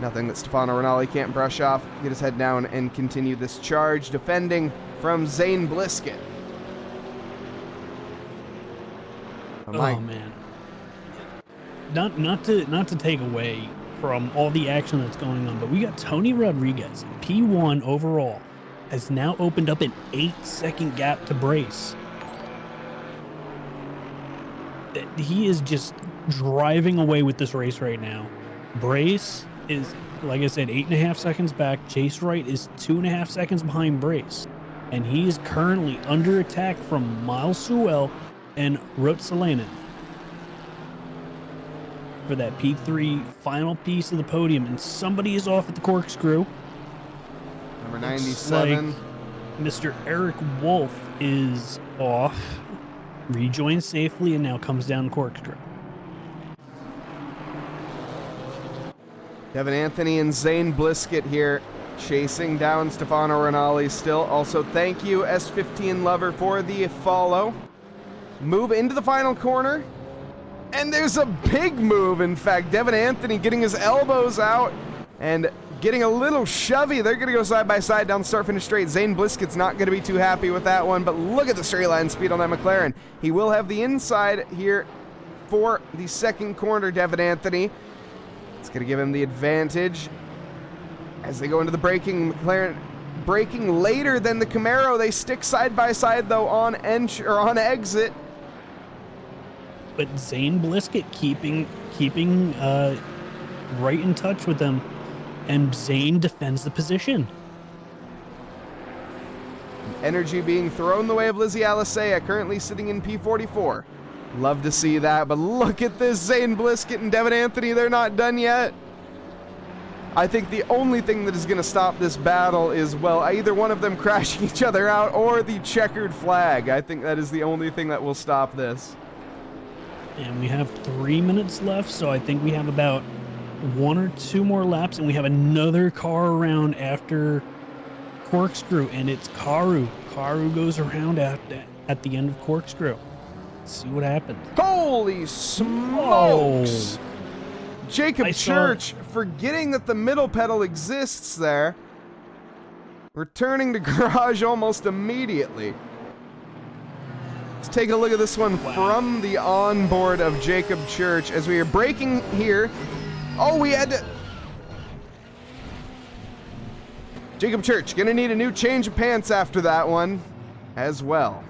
Nothing that Stefano Rinaldi can't brush off. Get his head down and continue this charge. Defending from Zane Blisket. Oh man. Not to take away from all the action that's going on, but we got Tony Rodriguez, P1 overall, has now opened up an 8-second gap to Brace. He is just driving away with this race right now. Brace is, like I said, 8.5 seconds back. Chase Wright is 2.5 seconds behind Brace. And he is currently under attack from Miles Sewell and Ruotsalainen for that P3 final piece of the podium, and somebody is off at the corkscrew. Number 97. Like Mr. Eric Wolf is off, rejoins safely, and now comes down the corkscrew. Devin Anthony and Zane Blisket here chasing down Stefano Rinaldi still. Also, thank you, S15 Lover, for the follow. Move into the final corner. And there's a big move, in fact. Devin Anthony getting his elbows out and getting a little shovey. They're going to go side by side down the start-finish straight. Zane Blisket's not going to be too happy with that one, but look at the straight line speed on that McLaren. He will have the inside here for the second corner, Devin Anthony. It's going to give him the advantage as they go into the braking. McLaren braking later than the Camaro. They stick side by side, though, on exit. But Zane Blisket keeping right in touch with them, and Zane defends the position. Energy being thrown the way of Lizzie Alisea, currently sitting in P44. Love to see that, but look at this. Zane Blisket and Devin Anthony, they're not done yet. I think the only thing that is going to stop this battle is, well, either one of them crashing each other out or the checkered flag. I think that is the only thing that will stop this. And we have 3 minutes left, so I think we have about 1 or 2 more laps, and we have another car around after corkscrew, and it's Karu. Karu goes around at the end of corkscrew. Let's see what happens. Holy smokes! Oh. Jacob Church, forgetting that the middle pedal exists there, returning to garage almost immediately. Let's take a look at this one from the onboard of Jacob Church as we are braking here. Oh, we had to... Jacob Church, gonna need a new change of pants after that one as well.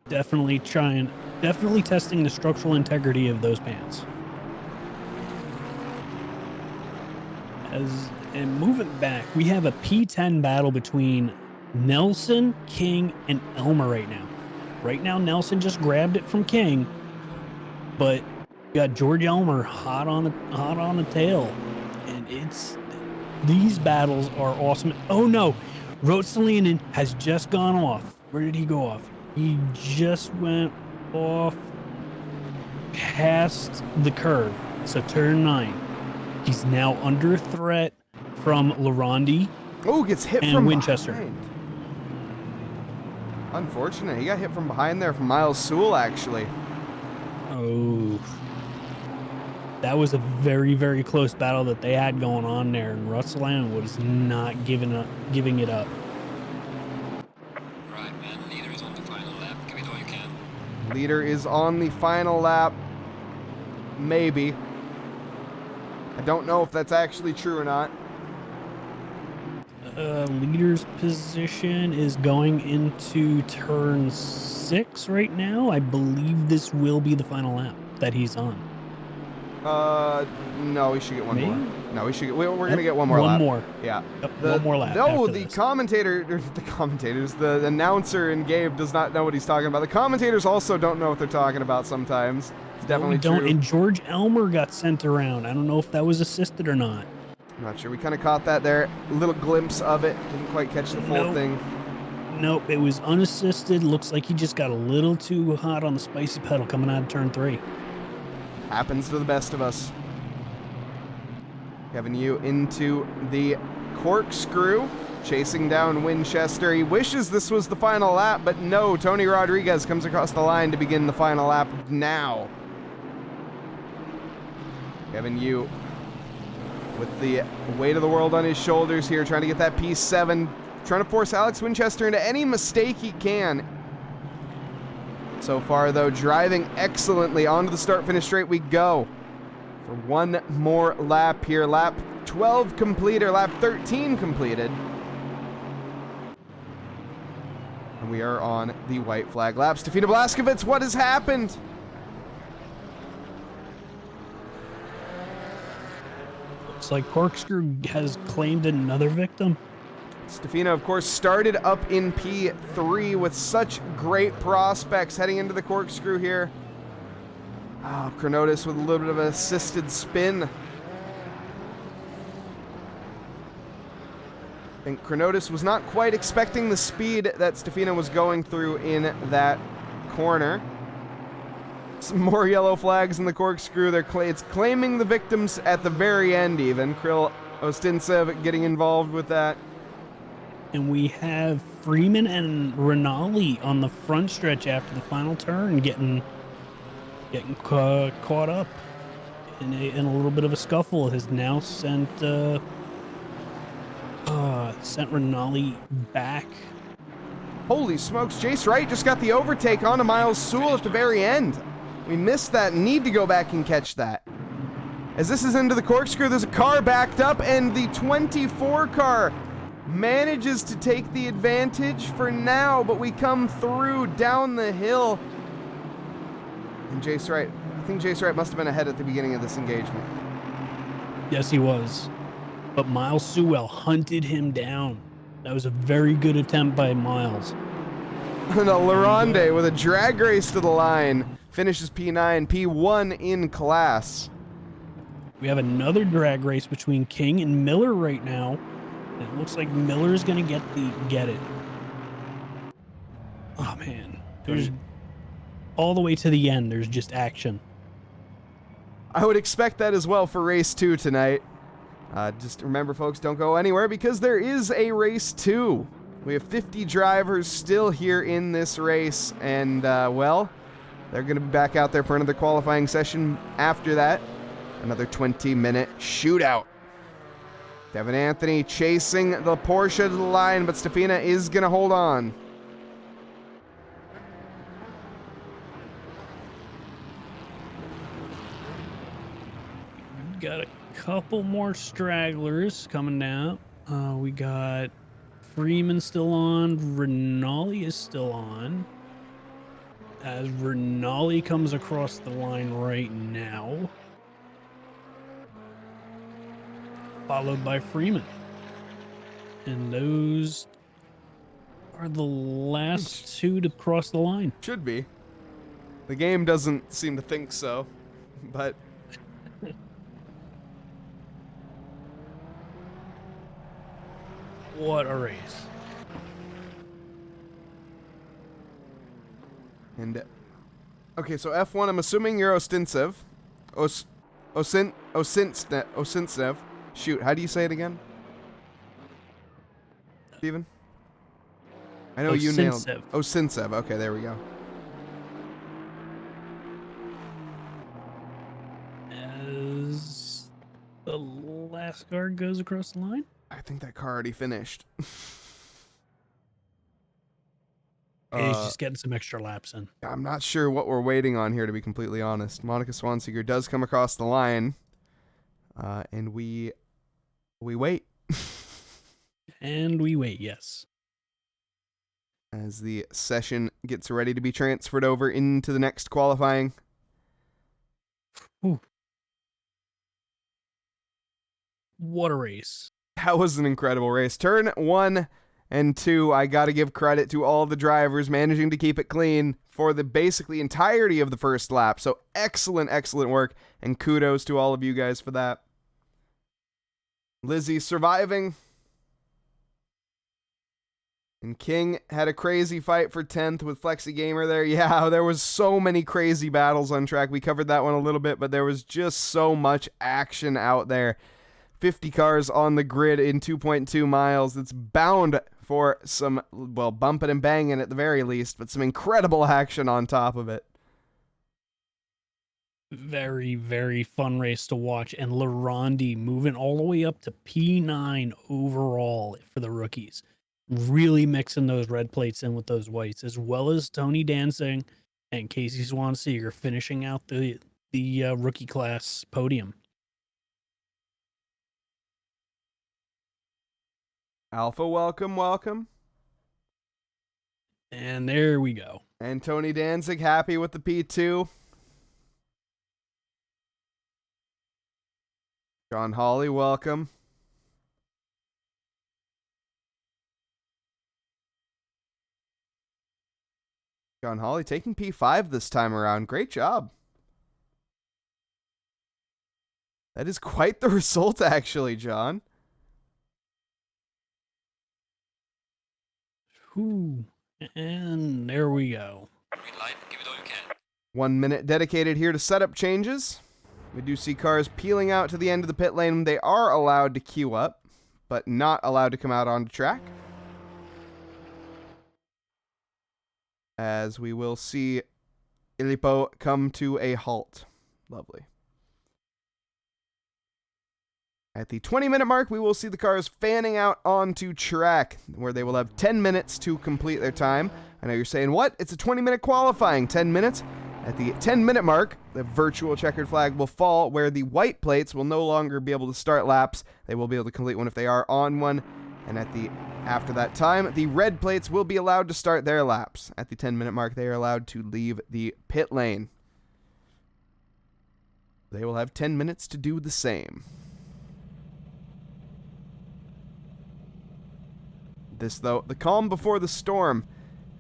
Definitely testing the structural integrity of those pants. And moving back, we have a P10 battle between Nelson, King, and Elmer right now. Right now, Nelson just grabbed it from King, but you got George Elmer hot on the tail, and these battles are awesome. Oh no, Ruotsalainen has just gone off. Where did he go off? He just went off past the curve, so turn 9. He's now under threat from Larondi. Oh, gets hit and from Winchester. Behind. Unfortunate. He got hit from behind there from Miles Sewell, actually. Oh. That was a very, very close battle that they had going on there, and Ruotsalainen was not giving it up. Right, man. Leader is on the final lap. Give it all you can. Leader is on the final lap. Maybe. I don't know if that's actually true or not. Leader's position is going into turn 6 right now. I believe this will be the final lap that he's on. No, we should get one more. No, we're going to get one more One lap. more. Yeah. Yep, one more lap. No, after the this. the announcer in Gabe does not know what he's talking about. The commentators also don't know what they're talking about sometimes. It's definitely No, we don't. true. And George Elmer got sent around. I don't know if that was assisted or not. I'm not sure. We kind of caught that there. A little glimpse of it. Didn't quite catch the full thing. Nope, it was unassisted. Looks like he just got a little too hot on the spicy pedal coming out of turn 3. Happens to the best of us. Kevin Yu into the corkscrew, chasing down Winchester. He wishes this was the final lap, but no, Tony Rodriguez comes across the line to begin the final lap now. Kevin Yu with the weight of the world on his shoulders here, trying to get that P7, trying to force Alex Winchester into any mistake he can. So far, though, driving excellently. Onto the start-finish straight we go. For one more lap here. Lap 12 completed, or lap 13 completed. And we are on the white flag lap. Stefina Blaskovitz, what has happened? Looks like Corkscrew has claimed another victim. Stefina, of course, started up in P3 with such great prospects heading into the corkscrew here. Chronotis with a little bit of an assisted spin. I think Chronotis was not quite expecting the speed that Stefina was going through in that corner. Some more yellow flags in the corkscrew. It's claiming the victims at the very end even. Krill Ostintsev getting involved with that. And we have Freeman and Rinaldi on the front stretch after the final turn getting caught up in a little bit of a scuffle. Has now sent Rinaldi back. Holy smokes, Jace Wright just got the overtake onto Miles Sewell at the very end. We missed that, need to go back and catch that. As this is into the corkscrew, there's a car backed up, and the 24 car manages to take the advantage for now, but we come through down the hill. And Jace Wright, I think Jace Wright must have been ahead at the beginning of this engagement. Yes, he was. But Miles Sewell hunted him down. That was a very good attempt by Miles. And a Laronde with a drag race to the line finishes P9, P1 in class. We have another drag race between King and Miller right now. It looks like Miller's gonna get it. Oh man, there's all the way to the end. There's just action. I would expect that as well for race 2 tonight. Just remember, folks, don't go anywhere because there is a race 2. We have 50 drivers still here in this race, and well, they're going to be back out there for another qualifying session after that. Another 20-minute shootout. Devin Anthony chasing the Porsche to the line, but Stefina is going to hold on. Got a couple more stragglers coming down. We got Freeman still on. Rinaldi is still on. As Rinaldi comes across the line right now. Followed by Freeman. And those are the last two to cross the line. Should be. The game doesn't seem to think so, but... What a race. And okay, so F1, I'm assuming you're Ostintsev. Ostintsev. Shoot, how do you say it again? Steven? I know you nailed Ostintsev. Okay, there we go. As the last car goes across the line. I think that car already finished. He's just getting some extra laps in. I'm not sure what we're waiting on here, to be completely honest. Monica Swanseeger does come across the line, and we wait. And we wait, yes. As the session gets ready to be transferred over into the next qualifying. Ooh. What a race. That was an incredible race. Turn 1 and 2, I got to give credit to all the drivers managing to keep it clean for the basically entirety of the first lap. So excellent, excellent work, and kudos to all of you guys for that. Lizzie surviving. And King had a crazy fight for 10th with Flexi Gamer there. Yeah, there was so many crazy battles on track. We covered that one a little bit, but there was just so much action out there. 50 cars on the grid in 2.2 miles. It's bound for some, well, bumping and banging at the very least, but some incredible action on top of it. Very, very fun race to watch. And Larondi moving all the way up to P9 overall for the rookies. Really mixing those red plates in with those whites, as well as Tony Dancing and Casey Swanseeger finishing out the rookie class podium. Alpha, welcome, welcome. And there we go. And Tony Danzig happy with the P2. John Hawley, welcome. John Hawley taking P5 this time around. Great job. That is quite the result, actually, John. Ooh, and there we go. Green light, give it all you can. 1 minute dedicated here to setup changes. We do see cars peeling out to the end of the pit lane. They are allowed to queue up, but not allowed to come out onto track. As we will see Ilipo come to a halt. Lovely. At the 20-minute mark, we will see the cars fanning out onto track, where they will have 10 minutes to complete their time. I know you're saying, what? It's a 20-minute qualifying, 10 minutes? At the 10-minute mark, the virtual checkered flag will fall, where the white plates will no longer be able to start laps. They will be able to complete one if they are on one. And after that time, the red plates will be allowed to start their laps. At the 10-minute mark, they are allowed to leave the pit lane. They will have 10 minutes to do the same. This, though, the calm before the storm.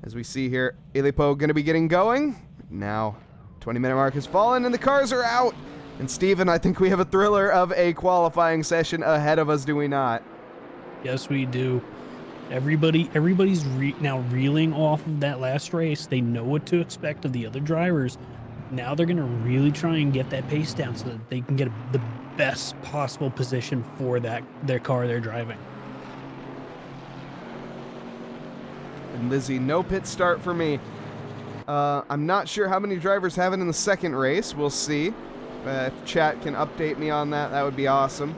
As we see here, Ilipo going to be getting going. Now, 20-minute mark has fallen, and the cars are out. And Steven, I think we have a thriller of a qualifying session ahead of us, do we not? Yes, we do. Everybody's now reeling off of that last race. They know what to expect of the other drivers. Now they're going to really try and get that pace down so that they can get the best possible position for their car they're driving. And Lizzie, no pit start for me. I'm not sure how many drivers have it in the second race. We'll see. If chat can update me on that, that would be awesome.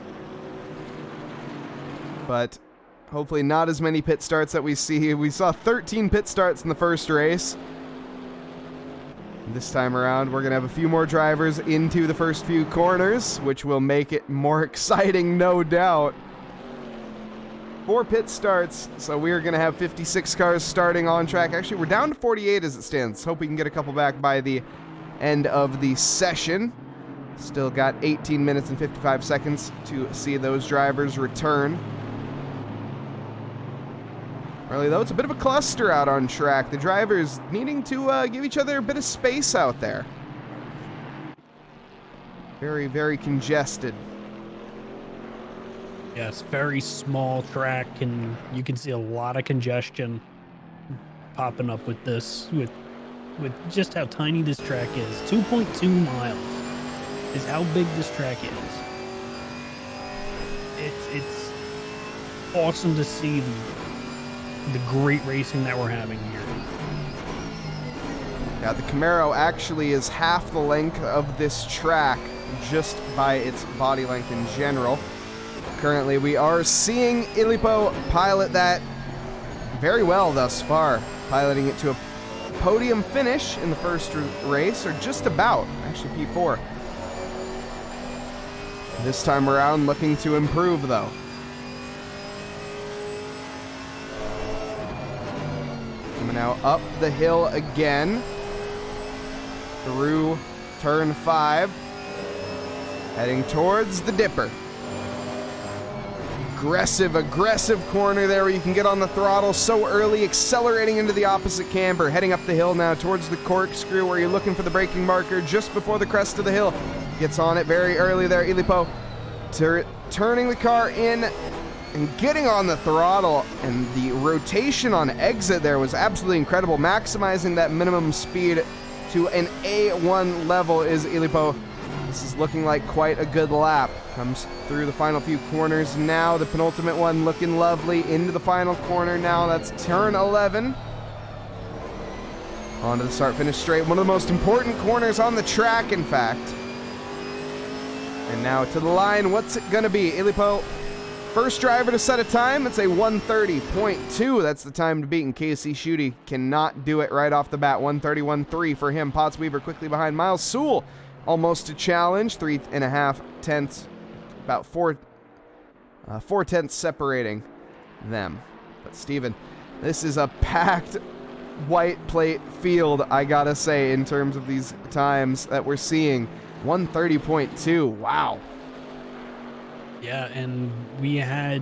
But hopefully not as many pit starts that we see. We saw 13 pit starts in the first race. This time around, we're going to have a few more drivers into the first few corners, which will make it more exciting, no doubt. 4 pit starts, so we're going to have 56 cars starting on track. Actually, we're down to 48 as it stands. Hope we can get a couple back by the end of the session. Still got 18 minutes and 55 seconds to see those drivers return. Really, though, it's a bit of a cluster out on track. The drivers needing to give each other a bit of space out there. Very, very congested. Yes, very small track, and you can see a lot of congestion popping up with this, with just how tiny this track is. 2.2 miles is how big this track is. It's awesome to see the great racing that we're having here. Yeah, the Camaro actually is half the length of this track just by its body length in general. Currently, we are seeing Ilipo pilot that very well thus far, piloting it to a podium finish in the first race, or just about, actually P4. This time around, looking to improve, though. Coming now up the hill again, through turn 5, heading towards the Dipper. aggressive corner there where you can get on the throttle so early, accelerating into the opposite camber, heading up the hill now towards the corkscrew where you're looking for the braking marker just before the crest of the hill. Gets on it very early there, Ilipo turning the car in and getting on the throttle, and the rotation on exit there was absolutely incredible, maximizing that minimum speed to an A1 level is Ilipo. This is looking like quite a good lap. Comes through the final few corners now. The penultimate one looking lovely. Into the final corner now. That's turn 11. Onto the start-finish straight. One of the most important corners on the track, in fact. And now to the line. What's it going to be? Ilipo, first driver to set a time. It's a 1:30.2. That's the time to beat. And Casey Schutte cannot do it right off the bat. 1:31.3 for him. Potts Weaver quickly behind. Miles Sewell almost a challenge, 3.5 tenths, about 4 tenths separating them. But Steven, this is a packed white plate field, I gotta say, in terms of these times that we're seeing. 1:30.2, wow. Yeah, and we had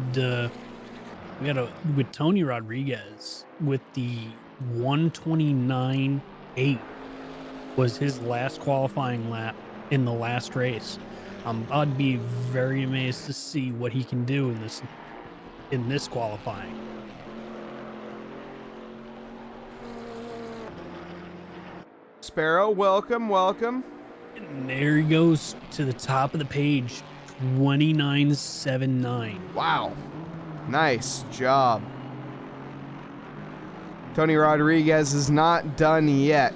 with Tony Rodriguez with the 1:29.8 was his last qualifying lap in the last race. I'd be very amazed to see what he can do in this qualifying. Sparrow, welcome. And there he goes to the top of the page, 29.79. Wow, nice job. Tony Rodriguez is not done yet.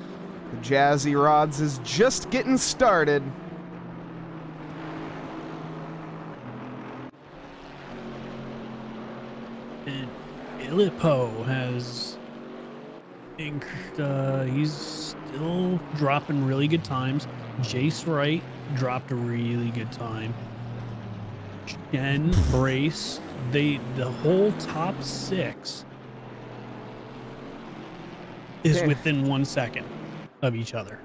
The Jazzy Rods is just getting started. And Ilipo has he's still dropping really good times. Jace Wright dropped a really good time. Jen Brace, the whole top 6 is within 1 second of each other.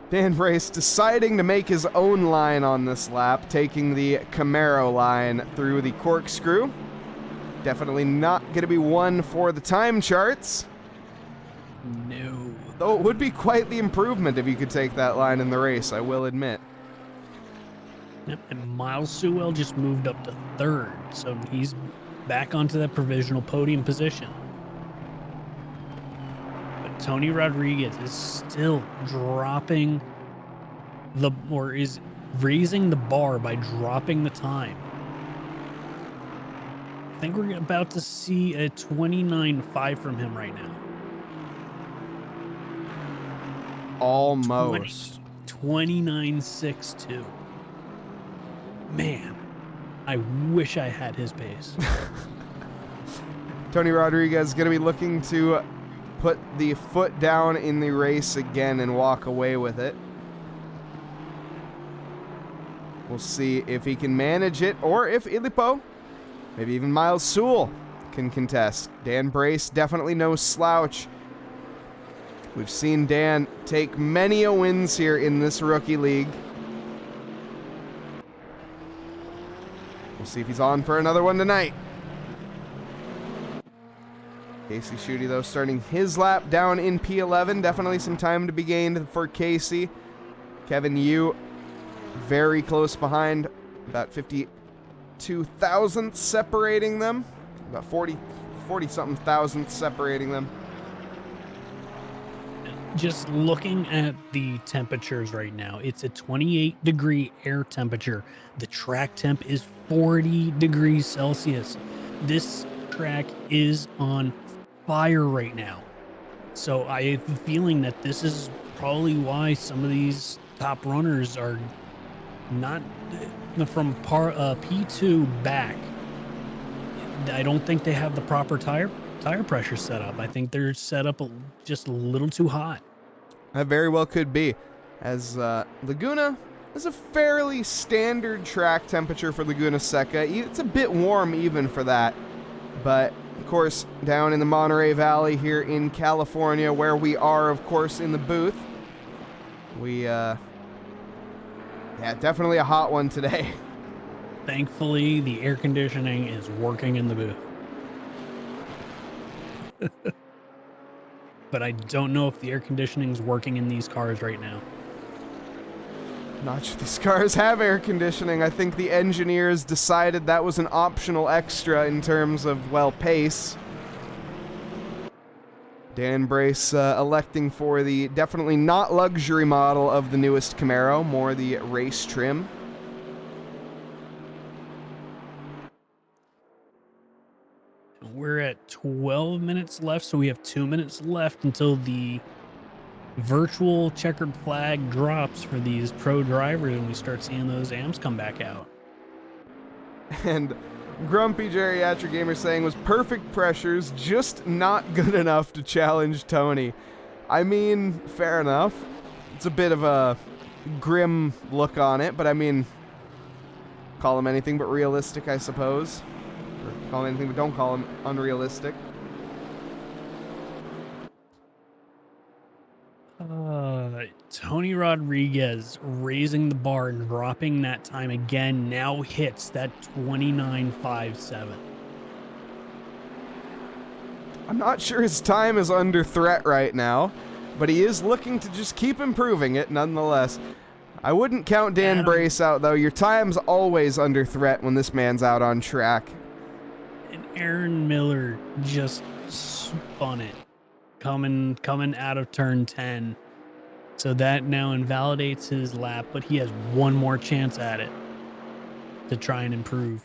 Dan Brace deciding to make his own line on this lap, taking the Camaro line through the corkscrew. Definitely not going to be one for the time charts. No. Though it would be quite the improvement if you could take that line in the race, I will admit. Yep, and Miles Sewell just moved up to 3rd, so he's back onto that provisional podium position. Tony Rodriguez is still is raising the bar by dropping the time. I think we're about to see a 29.5 from him right now. Almost. 29.62. Man, I wish I had his pace. Tony Rodriguez is going to be looking to put the foot down in the race again and walk away with it. We'll see if he can manage it, or if Ilipo, maybe even Miles Sewell, can contest. Dan Brace, definitely no slouch. We've seen Dan take many a wins here in this rookie league. We'll see if he's on for another one tonight. Casey Schutte, though, starting his lap down in P11. Definitely some time to be gained for Casey. Kevin Yu, very close behind. About 52 thousandths separating them. About 40-something thousandths separating them. Just looking at the temperatures right now, it's a 28-degree air temperature. The track temp is 40 degrees Celsius. This track is on fire right now. So I have a feeling that this is probably why some of these top runners are not from P2 back. I don't think they have the proper tire pressure set up. I think they're set up just a little too hot. That very well could be, as Laguna is a fairly standard track temperature for Laguna Seca. It's a bit warm even for that, but of course down in the Monterey Valley here in California, where we are of course in the booth, we yeah, definitely a hot one today. Thankfully, the air conditioning is working in the booth. But I don't know if the air conditioning is working in these cars right now. Not sure these cars have air conditioning. I think the engineers decided that was an optional extra in terms of, well, pace. Dan Brace electing for the definitely not luxury model of the newest Camaro, more the race trim. We're at 12 minutes left, so we have 2 minutes left until the virtual checkered flag drops for these pro drivers and we start seeing those amps come back out. And Grumpy Geriatric Gamer saying was perfect pressures, just not good enough to challenge Tony. I mean, fair enough. It's a bit of a grim look on it, but I mean, call him anything but realistic, I suppose. Or call him anything but don't call him unrealistic. Tony Rodriguez raising the bar and dropping that time again now hits that 29.57. I'm not sure his time is under threat right now, but he is looking to just keep improving it nonetheless. I wouldn't count Dan Brace out, though. Your time's always under threat when this man's out on track. And Aaron Miller just spun it coming out of turn 10. So that now invalidates his lap, but he has one more chance at it to try and improve.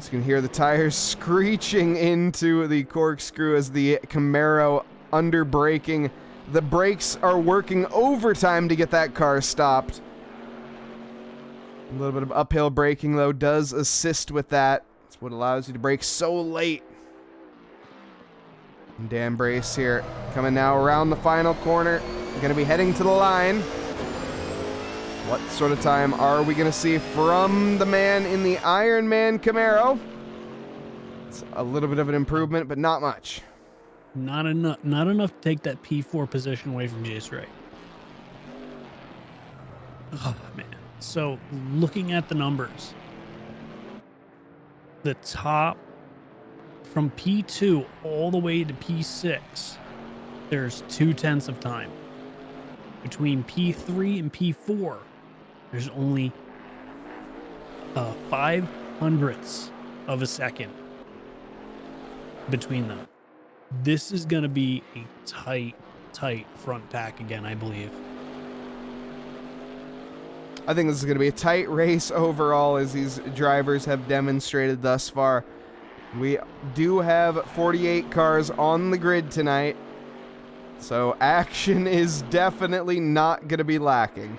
You can hear the tires screeching into the corkscrew as the Camaro under braking. The brakes are working overtime to get that car stopped. A little bit of uphill braking, though, does assist with that. It's what allows you to brake so late. And Dan Brace here, coming now around the final corner. Going to be heading to the line. What sort of time are we going to see from the man in the Iron Man Camaro? It's a little bit of an improvement, but not much. Not enough to take that P4 position away from Jace Wright. Oh, man. So, looking at the numbers, the top from P2 all the way to P6, there's 0.2 of time. Between P3 and P4, there's only 0.05 of a second between them. This is going to be a tight front pack again, I believe. I think this is going to be a tight race overall, as these drivers have demonstrated thus far. We do have 48 cars on the grid tonight, so action is definitely not going to be lacking.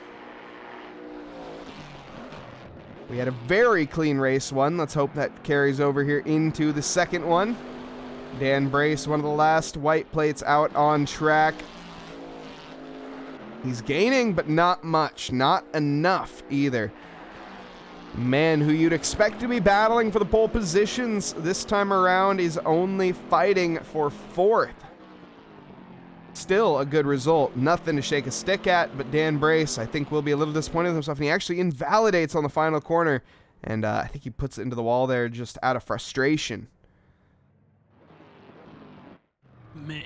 We had a very clean race one. Let's hope that carries over here into the second one. Dan Brace, one of the last white plates out on track. He's gaining, but not much. Not enough either. Man who you'd expect to be battling for the pole positions this time around is only fighting for fourth. Still a good result. Nothing to shake a stick at, but Dan Brace, I think, will be a little disappointed with himself, and he actually invalidates on the final corner, and I think he puts it into the wall there just out of frustration. Man.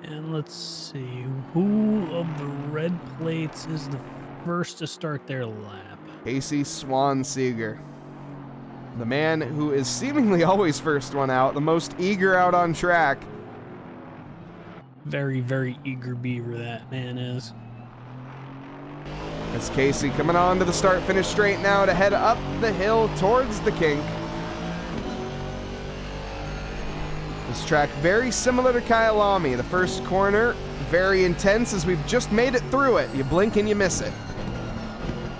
And let's see, who of the red plates is the first to start their lap? Casey Swanseeger. The man who is seemingly always first one out, the most eager out on track. Very, very eager beaver that man is. As Casey coming on to the start-finish straight now to head up the hill towards the kink. This track very similar to Kyalami. The first corner, very intense as we've just made it through it. You blink and you miss it.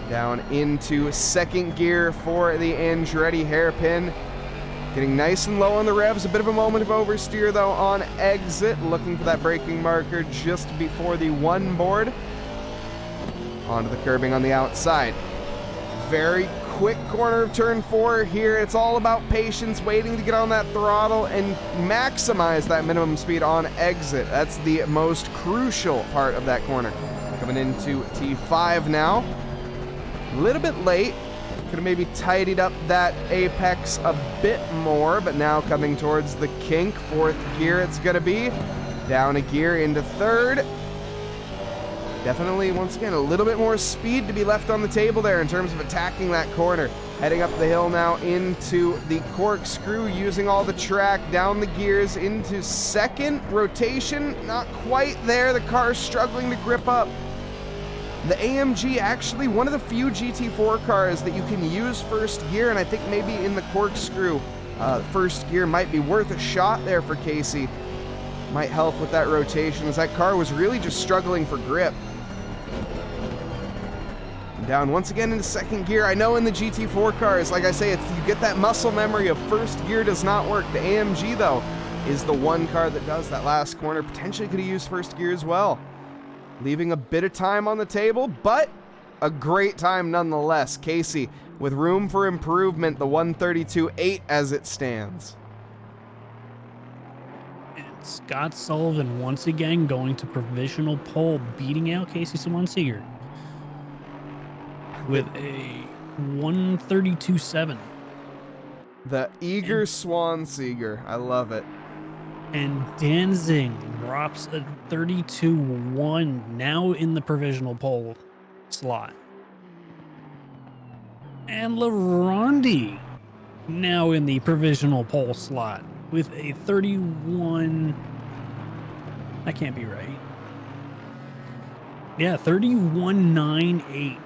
Down into second gear for the Andretti hairpin. Getting nice and low on the revs. A bit of a moment of oversteer, though, on exit. Looking for that braking marker just before the one board. Onto the curbing on the outside. Very quick corner of turn 4 here. It's all about patience, waiting to get on that throttle and maximize that minimum speed on exit. That's the most crucial part of that corner. Coming into T5 now. A little bit late. Could have maybe tidied up that apex a bit more, but now coming towards the kink. Fourth gear it's going to be. Down a gear into third. Definitely, once again, a little bit more speed to be left on the table there in terms of attacking that corner. Heading up the hill now into the corkscrew, using all the track, down the gears into second rotation. Not quite there. The car's struggling to grip up. The AMG, actually one of the few GT4 cars that you can use first gear, and I think maybe in the corkscrew, first gear might be worth a shot there for Casey. Might help with that rotation, as that car was really just struggling for grip. Down once again into second gear. I know in the GT4 cars, like I say, you get that muscle memory of first gear does not work. The AMG, though, is the one car that does. That last corner potentially could have used first gear as well. Leaving a bit of time on the table, but a great time nonetheless. Casey, with room for improvement, the 132.8 as it stands. And Scott Sullivan once again going to provisional pole, beating out Casey Swanseger with a 132.7. The eager Swanseger. I love it. And Danzig drops a 32.1, now in the provisional pole slot. And Larondi now in the provisional pole slot with a 31. That can't be right. Yeah, 31.98.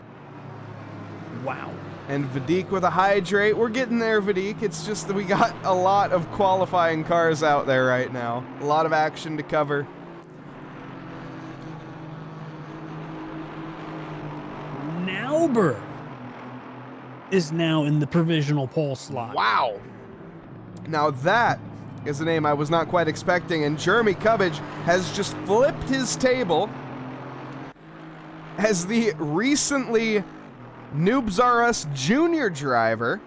Wow. And Vadik with a hydrate. We're getting there, Vadik. It's just that we got a lot of qualifying cars out there right now. A lot of action to cover. Nauber is now in the provisional pole slot. Wow. Now that is a name I was not quite expecting, and Jeremy Cubbage has just flipped his table as the recently Noobs R Us junior driver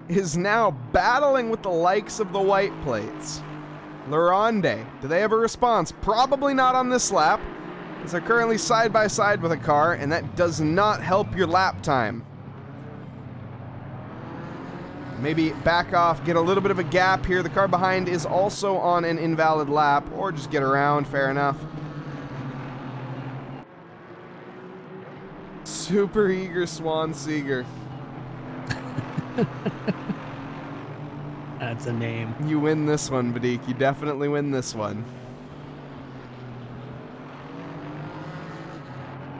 is now battling with the likes of the white plates. Laronde, do they have a response? Probably not on this lap, as they're currently side by side with a car, and that does not help your lap time. Maybe back off, get a little bit of a gap here. The car behind is also on an invalid lap, or just get around, fair enough. Super eager Swanseger. That's a name. You win this one, Vadik. You definitely win this one.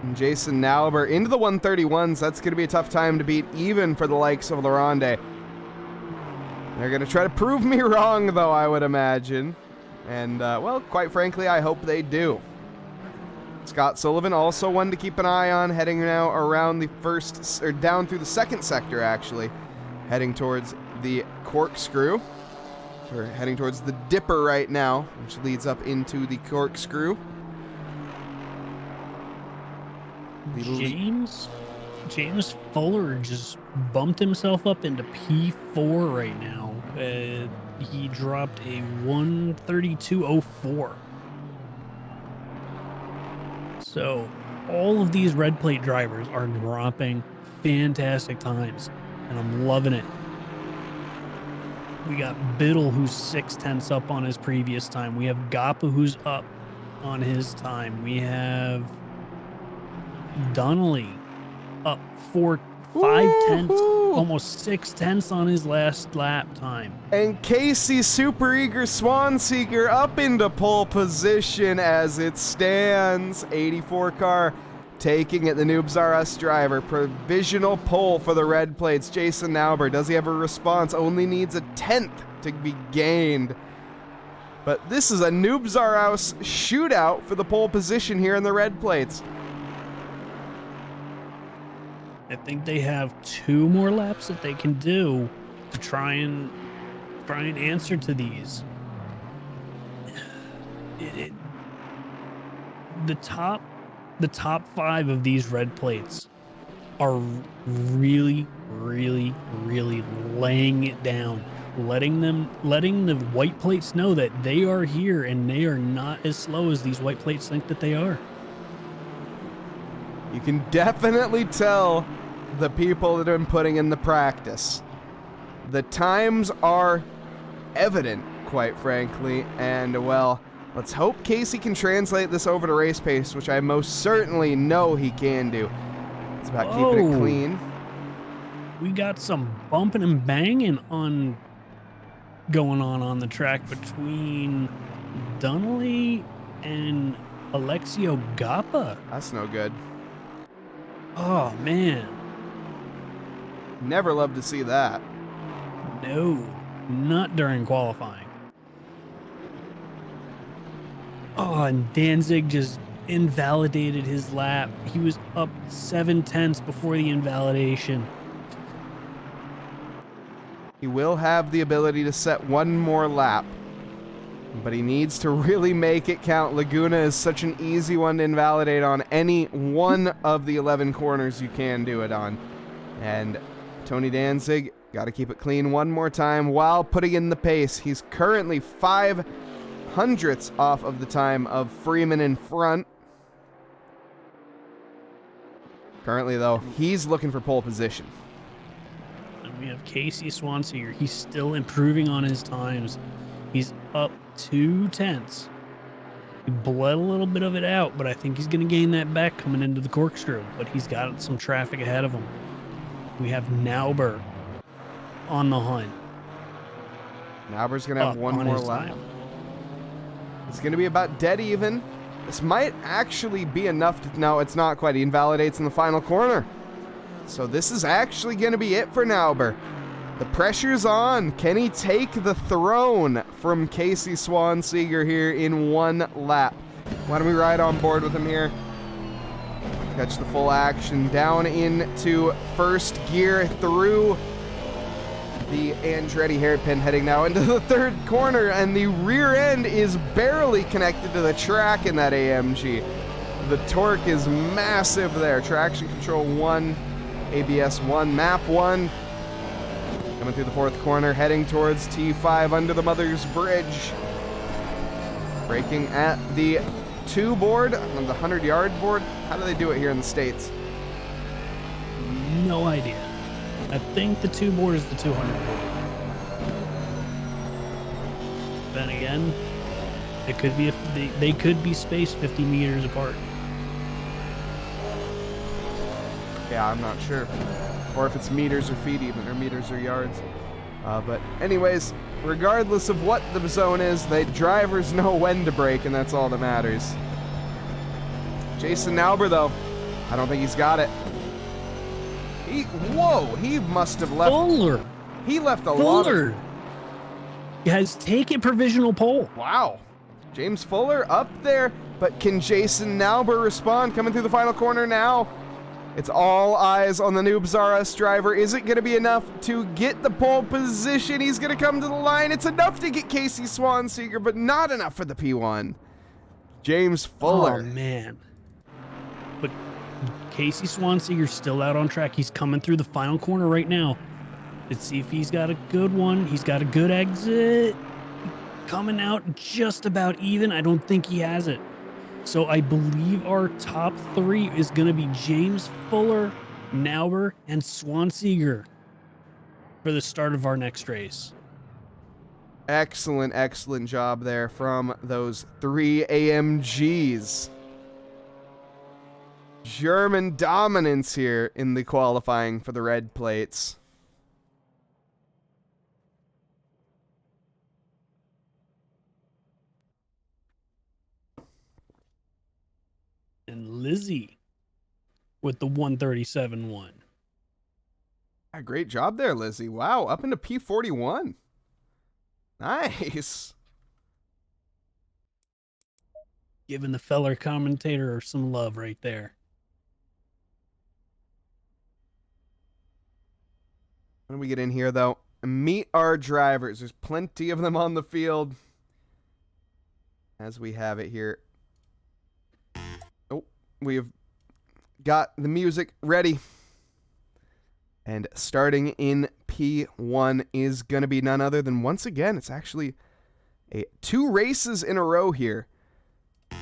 And Jason Nauber into the 131s. That's going to be a tough time to beat, even for the likes of Laronde. They're going to try to prove me wrong, though, I would imagine. And, well, quite frankly, I hope they do. Scott Sullivan, also one to keep an eye on, heading now around the first, or down through the second sector, actually. Heading towards the corkscrew. We're heading towards the dipper right now, which leads up into the corkscrew. James Fuller just bumped himself up into P4 right now. He dropped a 132.04. So all of these red plate drivers are dropping fantastic times, and I'm loving it. We got Biddle, who's 6/10 up on his previous time. We have Gappa, who's up on his time. We have Donnelly up 5/10, almost 6/10 on his last lap time. And Casey Super Eager Swanseger up into pole position as it stands. 84 car taking it, the Noobs R Us driver. Provisional pole for the red plates. Jason Nauber, does he have a response? Only needs a 10th to be gained. But this is a Noobs R Us shootout for the pole position here in the red plates. I think they have 2 more laps that they can do to try and answer to these. The top 5 of these red plates are really, really, really laying it down, letting the white plates know that they are here and they are not as slow as these white plates think that they are. You can definitely tell the people that have been putting in the practice. The times are evident, quite frankly, and well, let's hope Casey can translate this over to race pace, which I most certainly know he can do. It's about keeping it clean. We got some bumping and banging going on the track between Donnelly and Alexio Gappa. That's no good. Oh, man. Never love to see that. No, not during qualifying. Oh, and Danzig just invalidated his lap. He was up 7/10 before the invalidation. He will have the ability to set one more lap, but he needs to really make it count. Laguna is such an easy one to invalidate on any one of the 11 corners you can do it on. And Tony Danzig got to keep it clean one more time while putting in the pace. He's currently 0.05 off of the time of Freeman in front. Currently, though, he's looking for pole position. We have Casey Swansea. He's still improving on his times. He's up 2/10. He bled a little bit of it out, but I think he's going to gain that back coming into the corkscrew. But he's got some traffic ahead of him. We have Nauber on the hunt. Nauber's going to have one more lap. It's going to be about dead even. This might actually be enough to... No, it's not quite. He invalidates in the final corner. So this is actually going to be it for Nauber. The pressure's on. Can he take the throne from Casey Swanseger here in one lap? Why don't we ride on board with him here? Catch the full action down into first gear through the Andretti hairpin, heading now into the third corner, and the rear end is barely connected to the track in that AMG. The torque is massive there. Traction control 1. ABS 1, map 1, coming through the fourth corner, heading towards T5 under the Mother's Bridge. Braking at the 2 board, on the 100-yard board. How do they do it here in the States? No idea. I think the 2 board is the 200 board. Then again, it could be they could be spaced 50 meters apart. Yeah, I'm not sure. Or if it's meters or feet even, or meters or yards. But anyways, regardless of what the zone is, the drivers know when to brake, and that's all that matters. Jason Nauber, though, I don't think he's got it. He must have left. Fuller. He left a lot of... has taken provisional pole. Wow. James Fuller up there, but can Jason Nauber respond? Coming through the final corner now. It's all eyes on the Noobs R Us driver. Is it going to be enough to get the pole position? He's going to come to the line. It's enough to get Casey Swanseger, but not enough for the P1. James Fuller. Oh, man. But Casey Swanseger's still out on track. He's coming through the final corner right now. Let's see if he's got a good one. He's got a good exit. Coming out just about even. I don't think he has it. So I believe our top 3 is going to be James Fuller, Nauber, and Swanseger for the start of our next race. Excellent, excellent job there from those 3 AMGs. German dominance here in the qualifying for the red plates. And Lizzie with the 137.1. Great job there, Lizzie. Wow, up into P41. Nice. Giving the feller commentator some love right there. When we get in here, though, meet our drivers. There's plenty of them on the field. As we have it here. Oh, we have got the music ready. And starting in P1 is going to be none other than, once again, it's actually 2 races in a row here.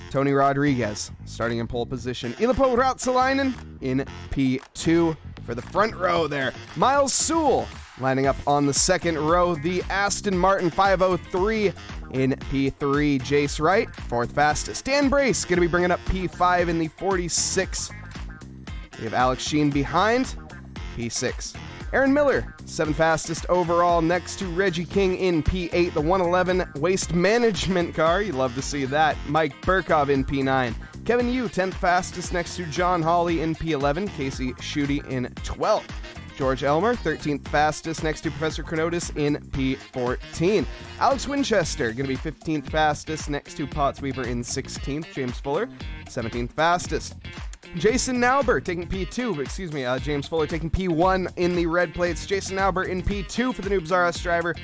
Tony Rodriguez starting in pole position. Ilpo Ratsalainen in P2 for the front row there. Miles Sewell lining up on the second row. The Aston Martin 503 in P3. Jace Wright, fourth fastest. Dan Brace going to be bringing up P5 in the 46. We have Alex Sheen behind, P6. Aaron Miller, seventh fastest overall, next to Reggie King in P8, the 111 Waste Management car. You love to see that. Mike Burkov in P9. Kevin Yu, 10th fastest, next to John Hawley in P11. Casey Schutte in 12th. George Elmer, 13th fastest, next to Professor Chronotis in P14. Alex Winchester, going to be 15th fastest, next to Potsweeper in 16th. James Fuller, 17th fastest. Jason Nauber taking P2, James Fuller taking P1 in the red plates. Jason Nauber in P2 for the Noobs R Us driver.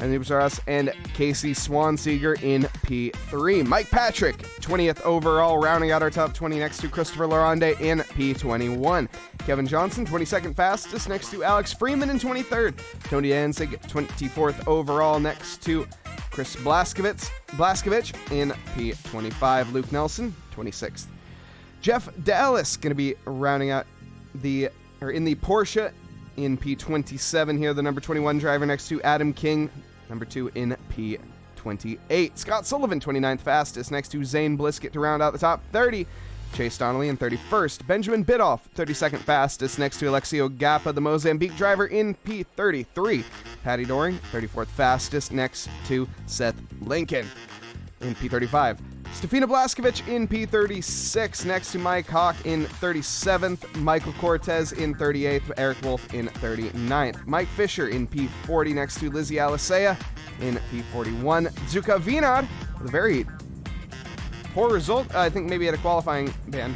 And Noobs R Us and Casey Swanseeger in P3. Mike Patrick, 20th overall, rounding out our top 20 next to Christopher Laronde in P21. Kevin Johnson, 22nd fastest, next to Alex Freeman in 23rd. Tony Danzig, 24th overall, next to Chris Blaskovich in P25. Luke Nelson, 26th. Jeff Dallas going to be rounding out in the Porsche in P27 here, the number 21 driver next to Adam King, number 2 in P28. Scott Sullivan, 29th fastest, next to Zane Blisket to round out the top 30. Chase Donnelly in 31st. Benjamin Bidoff, 32nd fastest, next to Alexio Gappa, the Mozambique driver in P33. Patty Doring, 34th fastest, next to Seth Lincoln in P35. Stefina Blaskovich in P36, next to Mike Hawk in 37th, Michael Cortez in 38th, Eric Wolf in 39th, Mike Fisher in P40, next to Lizzie Alisea in P41, Zuka Vinar, with a very poor result, I think maybe at a qualifying ban,